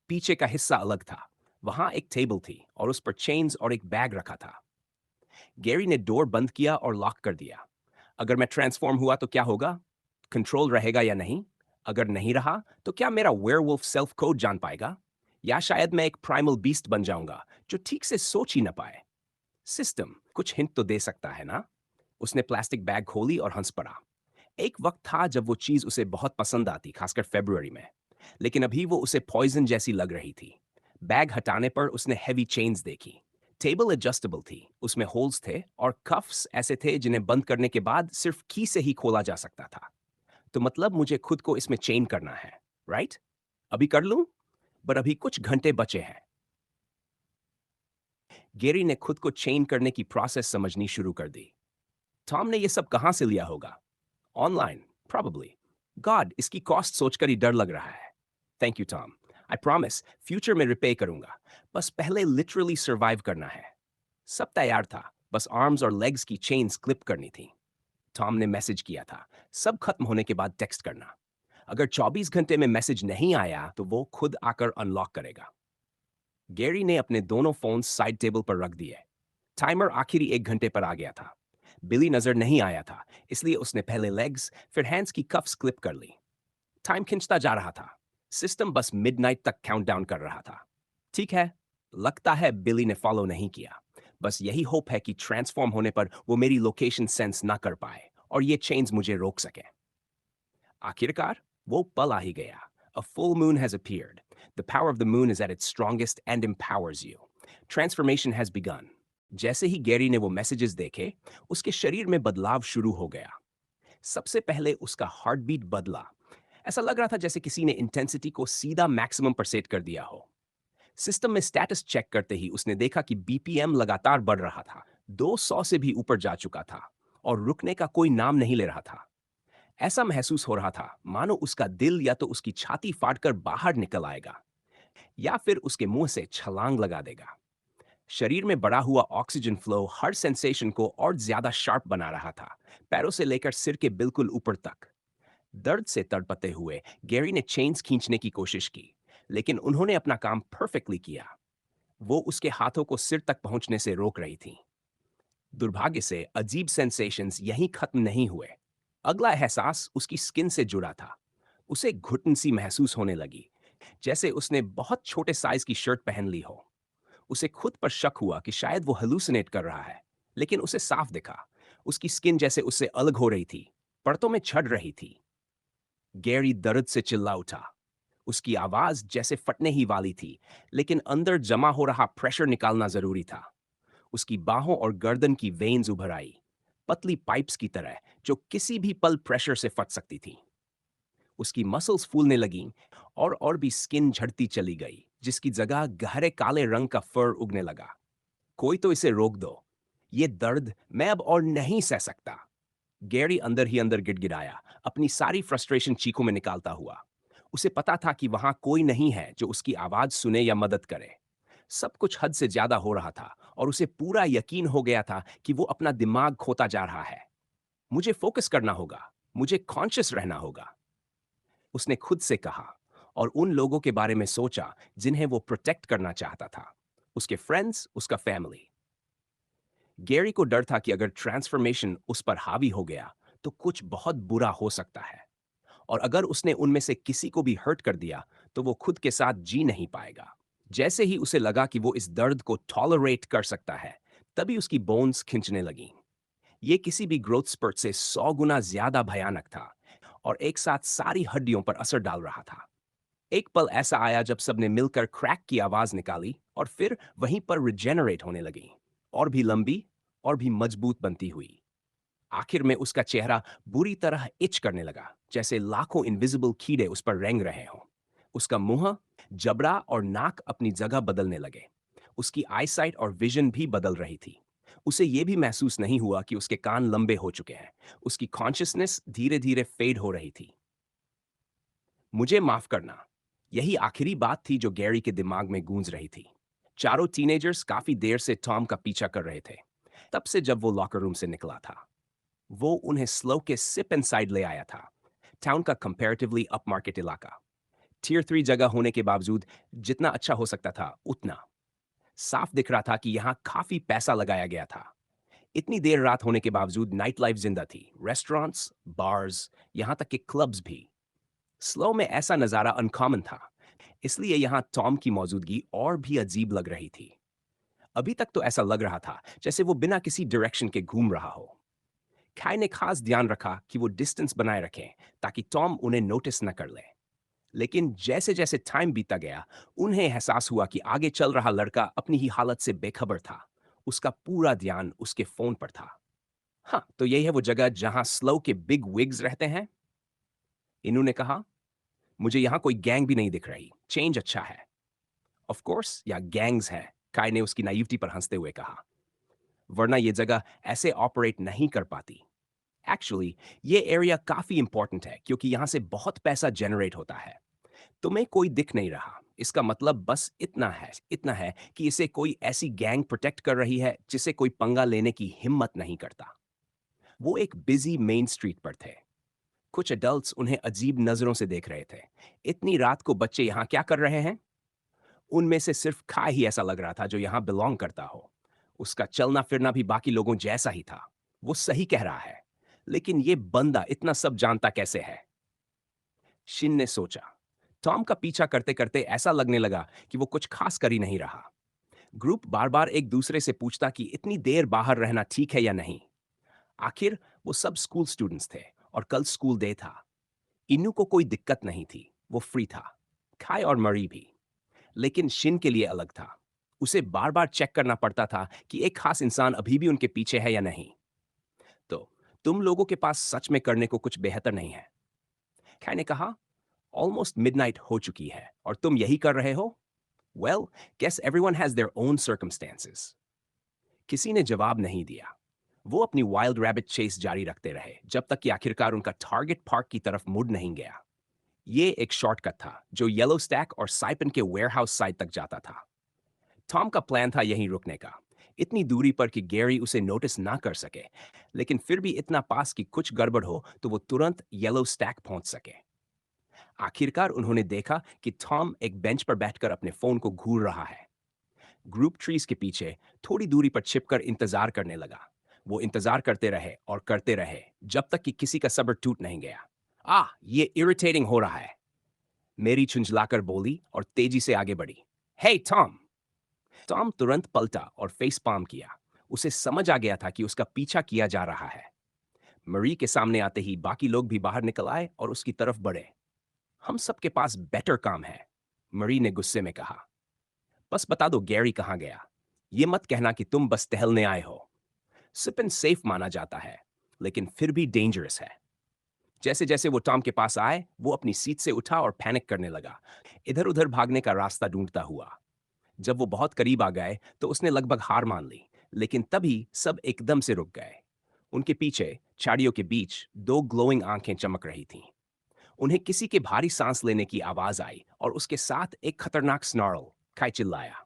पीछे का हिस्सा अलग था। वहां एक टेबल थी और उस पर चेन्स और एक बैग रखा था। गैरी ने डोर बंद किया और लॉक कर दिया। अगर मैं ट्रांसफॉर्म हुआ तो क्या होगा? कंट्रोल रहेगा या नहीं? अगर नहीं रहा तो क्या मेरा वेयरवुल्फ सेल्फ कोड जान पाएगा? या शायद मैं एक प्राइमल बीस्ट बन जाऊंगा जो ठीक से सोच ही न पाए। सिस्टम कुछ हिंट तो दे सकता है ना? उसने प्लास्टिक बैग खोली और हंस पड़ा। एक वक्त था जब वो चीज उसे बहुत पसंद आती, खासकर फरवरी में। लेकिन अभी वो उसे पॉइजन जैसी लग रही थी। बैग हटाने पर उसने हेवी चेन्स देखी। टेबल एडजस्टेबल थी, उसमें होल्स थे और कफ्स ऐसे थे जिन्हें बंद करने के बाद सिर्फ की से ही खोला जा सकता था। तो मतलब मुझे खुद को इसमें चेन करना है, राइट? अभी कर लूं? पर अभी कुछ घंटे बचे हैं। गेरी ने खुद को चेन करने की प्रोसेस समझनी शुरू कर दी। टॉम ने यह सब कहां से लिया होगा? Online, probably. गॉड, इसकी कॉस्ट सोचकर ही डर लग रहा है। Thank you Tom, I promise future में रिपे करूंगा। बस पहले लिटरली सर्वाइव करना है। सब तैयार था, बस आर्म्स और लेग्स की चेन्स क्लिप करनी थी। टॉम ने मैसेज किया था, सब खत्म होने के बाद टेक्स्ट करना। अगर 24 घंटे में मैसेज नहीं आया तो वो खुद आकर अनलॉक करेगा। गैरी ने अपने दोनों फोन साइड टेबल पर रख दिए। टाइमर आखिरी 1 घंटे पर आ गया था। बिली नजर नहीं आया था, इसलिए उसने पहले लेग्स फिर हैंड्स की कफ्स क्लिप कर ली। टाइम खिंचता जा रहा था। सिस्टम बस मिडनाइट तक काउंटडाउन कर रहा था। ठीक है, लगता है बिली ने फॉलो नहीं किया। बस यही होप है कि ट्रांसफॉर्म होने पर वो मेरी लोकेशन सेंस ना कर पाए और ये चेन्स मुझे रोक सके। आखिरकार वो पल आ ही गया। A full moon has appeared. The power of the moon is at its strongest and empowers you. Transformation has begun. जैसे ही गैरी ने वो मैसेजेस देखे, उसके शरीर में बदलाव शुरू हो गया। सबसे पहले उसका हार्ट बीट बदला। ऐसा लग रहा था जैसे किसी ने इंटेंसिटी को सीधा मैक्सिमम पर सेट कर दिया हो। सिस्टम में स्टेटस चेक करते ही उसने देखा कि बीपीएम लगातार बढ़ रहा था, 200 से भी ऊपर जा चुका था और रुकने का कोई नाम नहीं ले रहा था। ऐसा महसूस हो रहा था मानो उसका दिल या तो उसकी छाती फाड़कर बाहर निकल आएगा या फिर उसके मुंह से छलांग लगा देगा। शरीर में बढ़ा हुआ ऑक्सीजन फ्लो हर सेंसेशन को और ज्यादा शार्प बना रहा था, पैरों से लेकर सिर के बिल्कुल ऊपर तक। दर्द से तड़पते हुए गैरी ने चेन्स खींचने की कोशिश की, लेकिन उन्होंने अपना काम परफेक्टली किया। वो उसके हाथों को सिर तक पहुंचने से रोक रही थी। दुर्भाग्य से अजीब सेंसेशंस यहीं खत्म नहीं हुए। अगला एहसास उसकी स्किन से जुड़ा था। उसे घुटन सी महसूस होने लगी, जैसे उसने बहुत छोटे साइज की शर्ट पहन ली हो। उसे खुद पर शक हुआ कि शायद वो हेलुसिनेट कर रहा है, लेकिन उसे साफ दिखा। उसकी स्किन जैसे उससे अलग हो रही थी, परतों में छड़ रही थी। गैरी दर्द से चिल्ला उठा। उसकी आवाज जैसे फटने ही वाली थी, लेकिन अंदर जमा हो रहा प्रेशर निकालना जरूरी था। उसकी बाहों और गर्दन की वेन्स उभर आई, पतली पाइप्स की तरह जो किसी भी पल प्रेशर से फट सकती थी। उसकी मसल्स फूलने लगीं और भी स्किन झड़ती चली गई, जिसकी जगह गहरे काले रंग का फर उगने लगा। कोई तो इसे रोक दो। ये दर्द मैं अब और नहीं सह सकता। गैरी अंदर ही अंदर गिड़गिड़ाया, अपनी सारी फ्रस्ट्रेशन चीखों में निकालता हुआ। उसे पता था कि वहां कोई नहीं है जो उसकी आवाज सुने या मदद करे। सब कुछ हद से ज्यादा हो रहा था और उसे पूरा यकीन हो गया था कि वो अपना दिमाग खोता जा रहा है। मुझे फोकस करना होगा, मुझे कॉन्शियस रहना होगा, उसने खुद से कहा और उन लोगों के बारे में सोचा जिन्हें वो प्रोटेक्ट करना चाहता था। उसके फ्रेंड्स, उसका फैमिली। गैरी को डर था कि अगर ट्रांसफॉर्मेशन उस पर हावी हो गया तो कुछ बहुत बुरा हो सकता है, और अगर उसने उनमें से किसी को भी हर्ट कर दिया तो वो खुद के साथ जी नहीं पाएगा। जैसे ही उसे लगा कि वो इस दर्द को टॉलरेट कर सकता है, तभी उसकी बोन्स खिंचने लगीं। ये किसी भी ग्रोथ स्पर्ट से 100 गुना ज्यादा भयानक था और एक साथ सारी हड्डियों पर असर डाल रहा था। एक पल ऐसा आया जब सबने मिलकर क्रैक की आवाज निकाली और फिर वहीं पर रिजेनरेट होने लगी, और भी लंबी और भी मजबूत बनती हुई। आखिर में उसका चेहरा बुरी तरह इच करने लगा, जैसे लाखों इनविजिबल कीड़े उस पर रेंग रहे हों। उसका मुंह जबड़ा और नाक अपनी जगह बदलने लगे। उसकी आईसाइट और विजन भी बदल रही थी। उसे यह भी महसूस नहीं हुआ कि उसके कान लंबे हो चुके हैं। उसकी कॉन्शियसनेस धीरे धीरे फेड हो रही थी। मुझे माफ करना, यही आखिरी बात थी जो गैरी के दिमाग में गूंज रही थी। चारों टीनेजर्स काफी देर से टॉम का पीछा कर रहे थे, तब से जब वो लॉकर रूम से निकला था। वो उन्हें स्लो के सिप इनसाइड ले आया था। टाउन का कंपैरेटिवली अपमार्केट इलाका, टियर 3 जगह होने के बावजूद जितना अच्छा हो सकता था उतना। साफ दिख रहा था कि यहाँ काफी पैसा लगाया गया था। इतनी देर रात होने के बावजूद नाइट लाइफ जिंदा थी। रेस्टोरेंट्स, बार्स, यहाँ तक कि क्लब्स भी। स्लो में ऐसा नज़ारा अनकॉमन था, इसलिए यहाँ टॉम की मौजूदगी और भी अजीब लग रही थी। अभी तक तो ऐसा लग रहा था जैसे वो बिना किसी डायरेक्शन के घूम रहा हो। काई ने खास ध्यान रखा कि वो डिस्टेंस बनाए रखें ताकि टॉम उन्हें नोटिस न कर ले। लेकिन जैसे जैसे टाइम बीता गया, उन्हें एहसास हुआ कि आगे चल रहा लड़का अपनी ही हालत से बेखबर था। उसका पूरा ध्यान उसके फोन पर था। हाँ, तो यही है वो जगह जहां स्लो के बिग विग्स रहते हैं, इन्होंने कहा। मुझे यहाँ कोई गैंग भी नहीं दिख रही। चेंज अच्छा है। ऑफ कोर्स या गैंग्स हैं, काय ने उसकी नाइविटी पर हंसते हुए कहा। वरना ये जगह ऐसे ऑपरेट नहीं कर पाती। एक्चुअली ये एरिया काफी इंपॉर्टेंट है क्योंकि यहाँ से बहुत पैसा जनरेट होता है। तुम्हें कोई दिख नहीं रहा, इसका मतलब बस इतना है कि इसे कोई ऐसी गैंग प्रोटेक्ट कर रही है जिसे कोई पंगा लेने की हिम्मत नहीं करता। वो एक बिजी मेन स्ट्रीट पर थे। कुछ एडल्ट्स उन्हें अजीब नजरों से देख रहे थे। इतनी रात को बच्चे यहाँ क्या कर रहे हैं? उनमें से सिर्फ काय ही ऐसा लग रहा था जो यहाँ बिलोंग करता हो। उसका चलना फिरना भी बाकी लोगों जैसा ही था। वो सही कह रहा है, लेकिन ये बंदा इतना सब जानता कैसे है? शिन ने सोचा। टॉम का पीछा करते करते ऐसा लगने लगा कि वो कुछ खास कर ही नहीं रहा। ग्रुप बार बार एक दूसरे से पूछता कि इतनी देर बाहर रहना ठीक है या नहीं। आखिर वो सब स्कूल स्टूडेंट्स थे और कल स्कूल डे था। इन्नू को कोई दिक्कत नहीं थी, वो फ्री था। खाई और मरी भी। लेकिन शिन के लिए अलग था। उसे बार बार चेक करना पड़ता था कि एक खास इंसान अभी भी उनके पीछे है या नहीं। तो तुम लोगों के पास सच में करने को कुछ बेहतर नहीं है? खाई ने कहा। ऑलमोस्ट मिडनाइट हो चुकी है और तुम यही कर रहे हो? Well, guess everyone has their own circumstances. किसी ने जवाब नहीं दिया। वो अपनी वाइल्ड रैबिट चेस जारी रखते रहे जब तक कि आखिरकार उनका टारगेट पार्क की तरफ मुड़ नहीं गया। ये एक शॉर्टकट था जो येलो स्टैक और साइपन के वेयरहाउस साइड तक जाता था। टॉम का प्लान था यहीं रुकने का, इतनी दूरी पर कि गैरी उसे नोटिस ना कर सके, लेकिन फिर भी इतना पास कि कुछ गड़बड़ हो तो वो तुरंत येलो स्टैक पहुंच सके। आखिरकार उन्होंने देखा कि टॉम एक बेंच पर बैठकर अपने फोन को घूर रहा है। ग्रुप ट्रीज के पीछे थोड़ी दूरी पर छिपकर इंतजार करने लगा। वो इंतजार करते रहे जब तक कि किसी का सब्र टूट नहीं गया। ये इरिटेटिंग हो रहा है, मेरी झुंझलाकर बोली और तेजी से आगे बढ़ी। हे टॉम! टॉम तुरंत पलटा और फेस पाम किया। उसे समझ आ गया था कि उसका पीछा किया जा रहा है। मरी के सामने आते ही बाकी लोग भी बाहर निकल आए और उसकी तरफ बढ़े। हम सबके पास बेटर काम है, मरी ने गुस्से में कहा। बस बता दो गैरी कहाँ गया। ये मत कहना कि तुम बस टहलने आए हो। सिपिन सेफ माना जाता है, लेकिन फिर भी डेंजरस है। जैसे जैसे वो टॉम के पास आए, वो अपनी सीट से उठा और पैनिक करने लगा, इधर उधर भागने का रास्ता ढूंढता हुआ। जब वो बहुत करीब आ गए तो उसने लगभग हार मान ली, लेकिन तभी सब एकदम से रुक गए। उनके पीछे झाड़ियों के बीच दो ग्लोइंग आंखें चमक रही थीं। उन्हें किसी के भारी सांस लेने की आवाज आई और उसके साथ एक खतरनाक स्नॉर्ल। खाई चिल्लाया।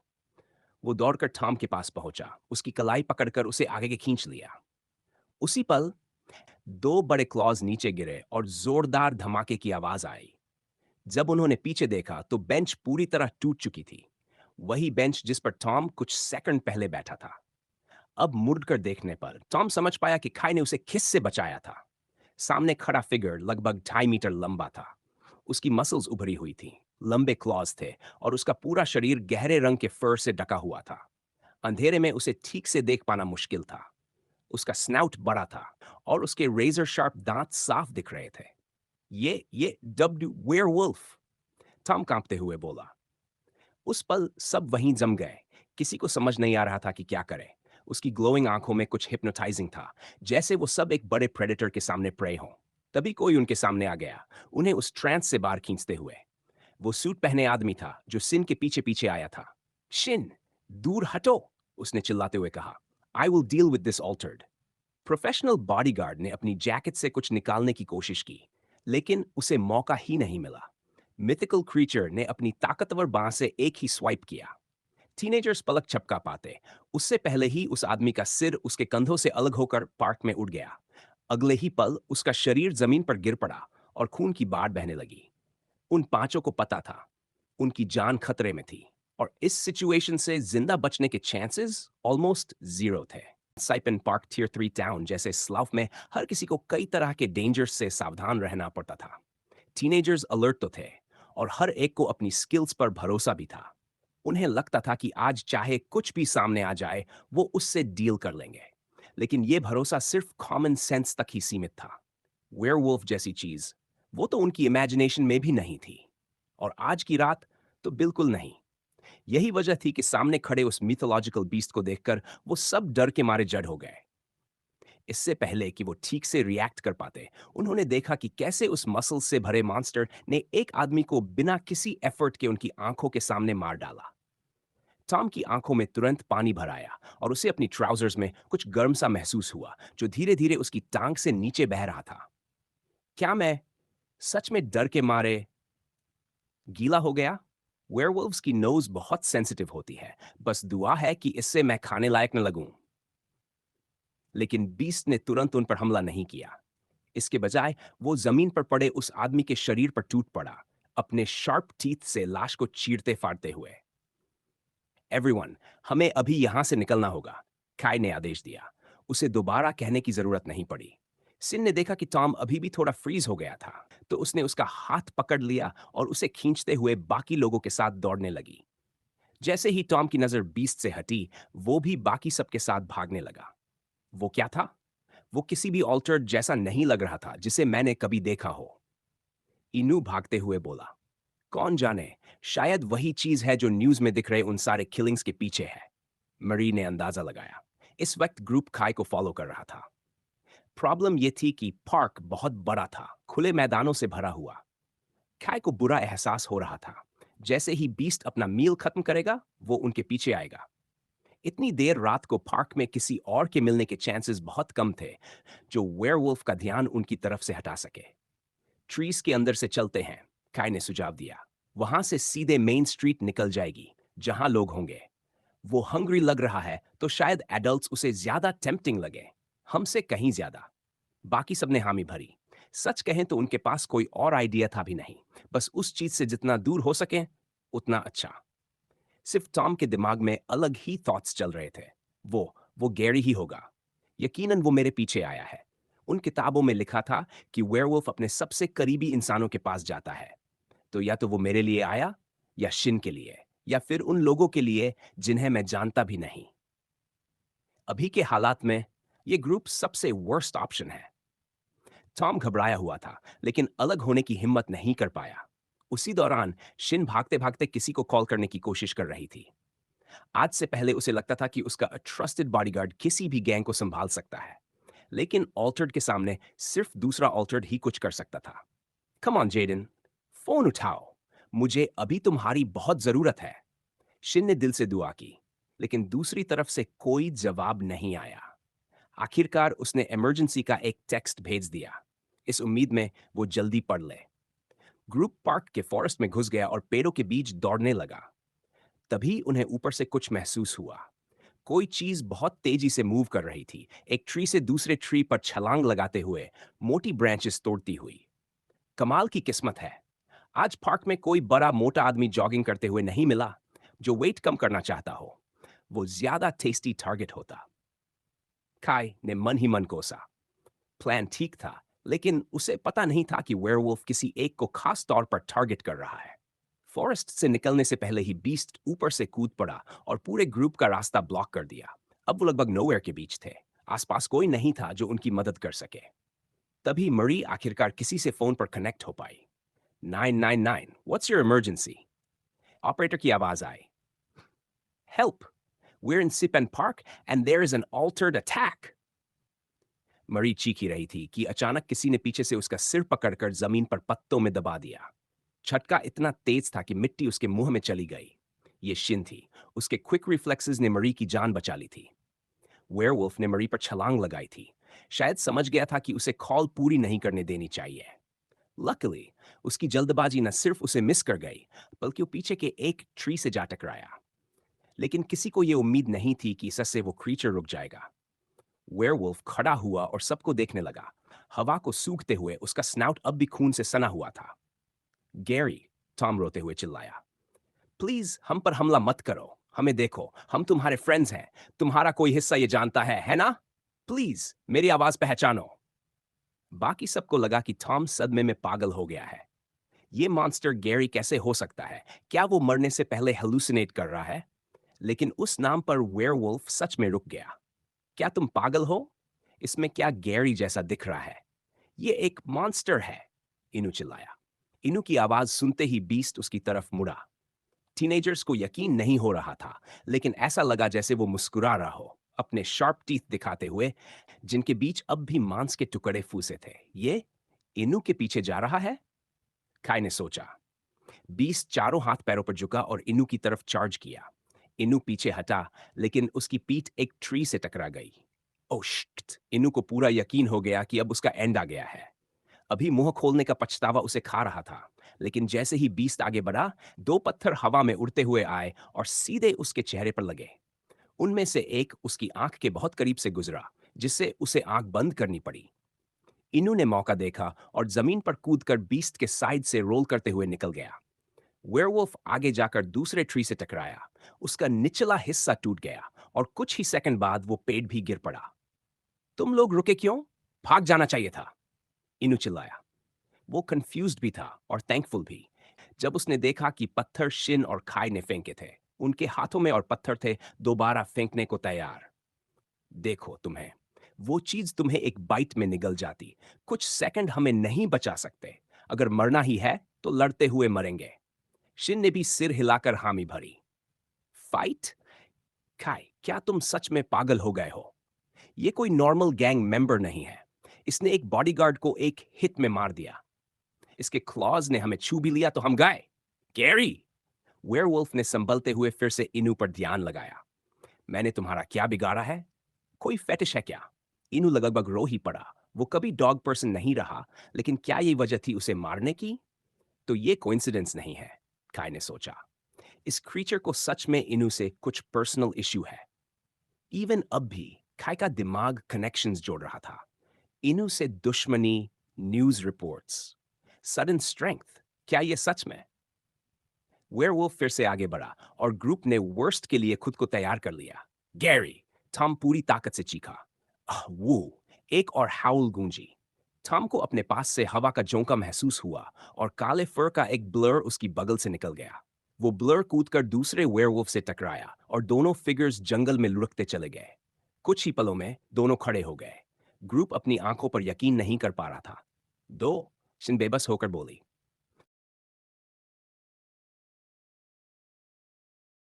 वो दौड़कर टॉम के पास पहुंचा, उसकी कलाई पकड़कर उसे आगे के खींच लिया। उसी पल दो बड़े क्लॉज नीचे गिरे और जोरदार धमाके की आवाज आई। जब उन्होंने पीछे देखा तो बेंच पूरी तरह टूट चुकी थी। वही बेंच जिस पर टॉम कुछ सेकंड पहले बैठा था। अब मुड़कर देखने पर टॉम समझ पाया कि खाई ने उसे खिस से बचाया था। सामने खड़ा फिगर लगभग 2.5 मीटर लंबा था। उसकी मसल्स उभरी हुई थी, लंबे क्लॉज थे और उसका पूरा शरीर गहरे रंग के फर से ढका हुआ था। अंधेरे में उसे ठीक से देख पाना मुश्किल था। उसका स्नाउट बड़ा था और उसके रेजर शार्प दांत साफ दिख रहे थे। ये डब्ल्यू वेयरवुल्फ, टॉम कांपते हुए बोला। उस पल सब वहीं जम गए। किसी को समझ नहीं आ रहा था कि क्या करे। उसकी ग्लोइंग आंखों में कुछ हिप्नोटाइजिंग था, जैसे वो सब एक बड़े प्रेडेटर के सामने प्रे हों। तभी कोई उनके सामने आ गया, उन्हें उस ट्रांस से बाहर खींचते हुए। वो सूट पहने आदमी था जो सिन के पीछे पीछे आया था। शिन, दूर हटो, उसने चिल्लाते हुए कहा। I will deal with this altered. Professional bodyguard ने अपनी जैकेट से कुछ निकालने की कोशिश की, लेकिन उसे मौका ही नहीं मिला। मिथिकल क्रीचर ने अपनी ताकतवर बांह से एक ही स्वाइप किया। टीनेजर्स पलक झपका पाते उससे पहले ही उस आदमी का सिर उसके कंधों से अलग होकर पार्क में उड़ गया। अगले ही पल उसका शरीर जमीन पर गिर पड़ा और खून की बाढ़ बहने लगी। उन पांचों को पता था उनकी जान खतरे में थी, और इस सिचुएशन से जिंदा बचने के चांसेस ऑलमोस्ट जीरो थे। साइपन पार्क टियर 3 टाउन जैसे स्लाफ में हर किसी को कई तरह के डेंजर्स से सावधान रहना पड़ता था। टीनेजर्स अलर्ट तो थे, और हर एक को अपनी स्किल्स पर भरोसा भी था। उन्हें लगता था कि आज चाहे कुछ भी सामने आ जाए, वो उससे डील कर लेंगे। लेकिन ये भरोसा सिर्फ कॉमन सेंस तक ही सीमित था। वेयरवुल्फ जैसी चीज, वो तो उनकी इमेजिनेशन में भी नहीं थी, और आज की रात तो बिल्कुल नहीं। यही वजह थी कि सामने खड़े उस मिथोलॉजिकल बीस्ट को देखकर वो सब डर के मारे जड़ हो गए। इससे पहले कि वो ठीक से रिएक्ट कर पाते, उन्होंने देखा कि कैसे उस मसल से भरे मॉन्स्टर ने एक आदमी को बिना किसी एफर्ट के उनकी आंखों के सामने मार डाला। टॉम की आंखों में तुरंत पानी भर आया, और उसे अपनी ट्राउजर्स में कुछ गर्म सा महसूस हुआ जो धीरे धीरे उसकी टांग से नीचे बह रहा था। क्या मैं सच में डर के मारे गीला हो गया? वेयरवुल्व्स की नोज बहुत सेंसिटिव होती है, बस दुआ है कि इससे मैं खाने लायक न लगूं। लेकिन बीस्ट ने तुरंत उन पर हमला नहीं किया। इसके बजाय वो जमीन पर पड़े उस आदमी के शरीर पर टूट पड़ा, अपने शार्प टीथ से लाश को चीरते फाड़ते हुए। एवरीवन, हमें अभी यहां से निकलना होगा, काई ने आदेश दिया। उसे दोबारा कहने की जरूरत नहीं पड़ी। सिन ने देखा कि टॉम अभी भी थोड़ा फ्रीज हो गया था, तो उसने उसका हाथ पकड़ लिया और उसे खींचते हुए बाकी लोगों के साथ दौड़ने लगी। जैसे ही टॉम की नजर बीस्ट से हटी, वो भी बाकी सबके साथ भागने लगा। वो क्या था? वो किसी भी ऑल्टर्ड जैसा नहीं लग रहा था जिसे मैंने कभी देखा हो। इनू भागते हुए बोला, कौन जाने, शायद वही चीज है जो न्यूज में दिख रहे उन सारे किलिंग्स के पीछे है। मरी ने अंदाजा लगाया। इस वक्त ग्रुप खाई को फॉलो कर रहा था। प्रॉब्लम यह थी कि पार्क बहुत बड़ा था, खुले मैदानों से भरा हुआ। खाई को बुरा एहसास हो रहा था। जैसे ही बीस्ट अपना मील खत्म करेगा, वो उनके पीछे आएगा। इतनी देर रात को पार्क में किसी और के मिलने के चांसेस बहुत कम थे जो वेयरवुल्फ का ध्यान उनकी तरफ से हटा सके। ट्रीज के अंदर से चलते हैं, काय ने सुझाव दिया। वहां से सीधे मेन स्ट्रीट निकल जाएगी, जहां लोग होंगे। वो हंग्री लग रहा है तो शायद एडल्ट्स उसे ज्यादा टेम्पटिंग लगे, हमसे कहीं ज्यादा। बाकी सबने हामी भरी। सच कहें तो उनके पास कोई और आइडिया था भी नहीं, बस उस चीज से जितना दूर हो सके उतना अच्छा। सिर्फ टॉम के दिमाग में अलग ही थॉट्स चल रहे थे। वो गैरी ही होगा। यकीनन वो मेरे पीछे आया है। उन किताबों में लिखा था कि वेयरवुल्फ अपने सबसे करीबी इंसानों के पास जाता है। तो या तो वो मेरे लिए आया, या शिन के लिए, या फिर उन लोगों के लिए जिन्हें मैं जानता भी नहीं। अभी के हालात में ये ग्रुप सबसे वर्स्ट ऑप्शन है। टॉम घबराया हुआ था, लेकिन अलग होने की हिम्मत नहीं कर पाया। उसी दौरान शिन भागते भागते किसी को कॉल करने की कोशिश कर रही थी। आज से पहले उसे लगता था कि उसका ट्रस्टेड बॉडीगार्ड किसी भी गैंग को संभाल सकता है, लेकिन ऑल्टर्ड के सामने सिर्फ दूसरा ऑल्टर्ड ही कुछ कर सकता था। कम ऑन जेडन, फोन उठाओ, मुझे अभी तुम्हारी बहुत जरूरत है। शिन ने दिल से दुआ की, लेकिन दूसरी तरफ से कोई जवाब नहीं आया। आखिरकार उसने इमरजेंसी का एक टेक्स्ट भेज दिया, इस उम्मीद में वो जल्दी पढ़ ले। ग्रुप पार्क के फॉरेस्ट में घुस गया और पेड़ों के बीच दौड़ने लगा। तभी उन्हें ऊपर से कुछ महसूस हुआ। कोई चीज बहुत तेजी से मूव कर रही थी, एक ट्री से दूसरे ट्री पर छलांग लगाते हुए, मोटी ब्रांचेस तोड़ती हुई। कमाल की किस्मत है, आज पार्क में कोई बड़ा मोटा आदमी जॉगिंग करते हुए नहीं मिला जो वेट कम करना चाहता हो। वो ज्यादा टेस्टी टारगेट होता। काय ने मन ही मन कोसा। प्लान ठीक था, लेकिन उसे पता नहीं था कि वेयरवुल्फ किसी एक को खास तौर पर टारगेट कर रहा है। फॉरेस्ट से निकलने से पहले ही बीस्ट ऊपर से कूद पड़ा और पूरे ग्रुप का रास्ता ब्लॉक कर दिया। अब वो लगभग नोवेयर के बीच थे। आसपास कोई नहीं था जो उनकी मदद कर सके। तभी मरी आखिरकार किसी से फोन पर कनेक्ट हो पाई। 999, व्हाट्स योर इमरजेंसी? ऑपरेटर की आवाज आई। Help, we're in Sipen Park and there is an altered attack. मरी चीख ही रही थी कि अचानक किसी ने पीछे से उसका सिर पकड़कर जमीन पर पत्तों में दबा दिया। झटका इतना तेज था कि मिट्टी उसके मुंह में चली गई। ये शिन थी। उसके क्विक रिफ्लेक्सेस ने मरी की जान बचा ली थी। वेयरवुल्फ ने मरी पर छलांग लगाई थी। शायद समझ गया था कि उसे कॉल पूरी नहीं करने देनी चाहिए। लकीली उसकी जल्दबाजी न सिर्फ उसे मिस कर गई, बल्कि वो पीछे के एक ट्री से जा टकराया। लेकिन किसी को ये उम्मीद नहीं थी कि इससे वो क्रीचर रुक जाएगा। वेयरवुल्फ खड़ा हुआ और सबको देखने लगा। हवा को सूखते हुए उसका स्नाउट अब भी खून से सना हुआ था। गैरी, टॉम रोते हुए चिल्लाया, प्लीज हम पर हमला मत करो। हमें देखो, हम तुम्हारे फ्रेंड्स हैं। तुम्हारा कोई हिस्सा ये जानता है ना? प्लीज मेरी आवाज पहचानो। बाकी सबको लगा कि टॉम सदमे में पागल हो गया है। ये मॉन्स्टर गैरी कैसे हो सकता है? क्या वो मरने से पहले हेलुसिनेट कर रहा है? लेकिन उस नाम पर वेयरवुल्फ सच में रुक गया। क्या तुम पागल हो? इसमें क्या गैरी जैसा दिख रहा है? ये एक मॉन्स्टर है, इनू चिल्लाया। इनू की आवाज सुनते ही बीस्ट उसकी तरफ मुड़ा। टीनेजर्स को यकीन नहीं हो रहा था, लेकिन ऐसा लगा जैसे वो मुस्कुरा रहा हो, अपने शार्प टीथ दिखाते हुए, जिनके बीच अब भी मांस के टुकड़े फूसे थे। ये इनू के पीछे जा रहा है? काय ने सोचा। बीस्ट चारों हाथ पैरों पर झुका और इनू की तरफ चार्ज किया। इनू पीछे हटा, लेकिन उसकी पीठ एक ट्री से टकरा गई। Oh shit! इनू को पूरा यकीन हो गया कि अब उसका एंड आ गया है। अभी मुंह खोलने का पछतावा उसे खा रहा था, लेकिन जैसे ही बीस्ट आगे बढ़ा, दो पत्थर हवा में उड़ते हुए आए और सीधे उसके चेहरे पर लगे। उनमें से एक उसकी आंख के बहुत करीब से गुजरा, जिससे उसे आंख बंद करनी पड़ी। इनू ने मौका देखा और जमीन पर कूदकर बीस्ट के साइड से रोल करते हुए निकल गया। वेयरवुल्फ आगे जाकर दूसरे ट्री से टकराया। उसका निचला हिस्सा टूट गया और कुछ ही सेकंड बाद वो पेड़ भी गिर पड़ा। तुम लोग रुके क्यों? भाग जाना चाहिए था, इनू चिल्लाया। वो कंफ्यूज्ड भी था और थैंकफुल भी, जब उसने देखा कि पत्थर शिन और खाई ने फेंके थे। उनके हाथों में और पत्थर थे, दोबारा फेंकने को तैयार। देखो तुम्हें, वो चीज तुम्हें एक बाइट में निगल जाती। कुछ सेकंड हमें नहीं बचा सकते। अगर मरना ही है तो लड़ते हुए मरेंगे। शिन ने भी सिर हिलाकर हामी भरी। फाइट? खाई, क्या तुम सच में पागल हो गए हो? ये कोई नॉर्मल गैंग मेंबर नहीं है। इसने एक बॉडीगार्ड को एक हिट में मार दिया। इसके क्लॉज ने हमें छू भी लिया तो हम गए। गैरी! वेयरवुल्फ ने संभलते हुए फिर से इनू पर ध्यान लगाया। मैंने तुम्हारा क्या बिगाड़ा है? कोई फेटिश है क्या? इनू लगभग रो ही पड़ा। वो कभी डॉग पर्सन नहीं रहा, लेकिन क्या ये वजह थी उसे मारने की? तो ये कोइंसिडेंस नहीं है, काय ने सोचा। इस क्रीचर को सच में इनू से कुछ पर्सनल इश्यू है। इवन अब भी काय का दिमाग कनेक्शंस जोड़ रहा था। इनू से दुश्मनी, न्यूज रिपोर्ट्स, सडन स्ट्रेंथ, क्या ये सच में? वेयरवुल्फ फिर से आगे बढ़ा और ग्रुप ने वर्स्ट के लिए खुद को तैयार कर लिया। गैरी! टॉम पूरी ताकत से चीखा। वो एक और हाउल गूंजी। टॉम को अपने पास से हवा का झोंका महसूस हुआ और काले फर का एक ब्लर उसकी बगल से निकल गया। वो ब्लर कूदकर दूसरे वेयरवुल्फ से टकराया और दोनों फिगर्स जंगल में लुढ़कते चले गए। कुछ ही पलों में दोनों खड़े हो गए। ग्रुप अपनी आंखों पर यकीन नहीं कर पा रहा था। दो, शिन बेबस होकर बोली,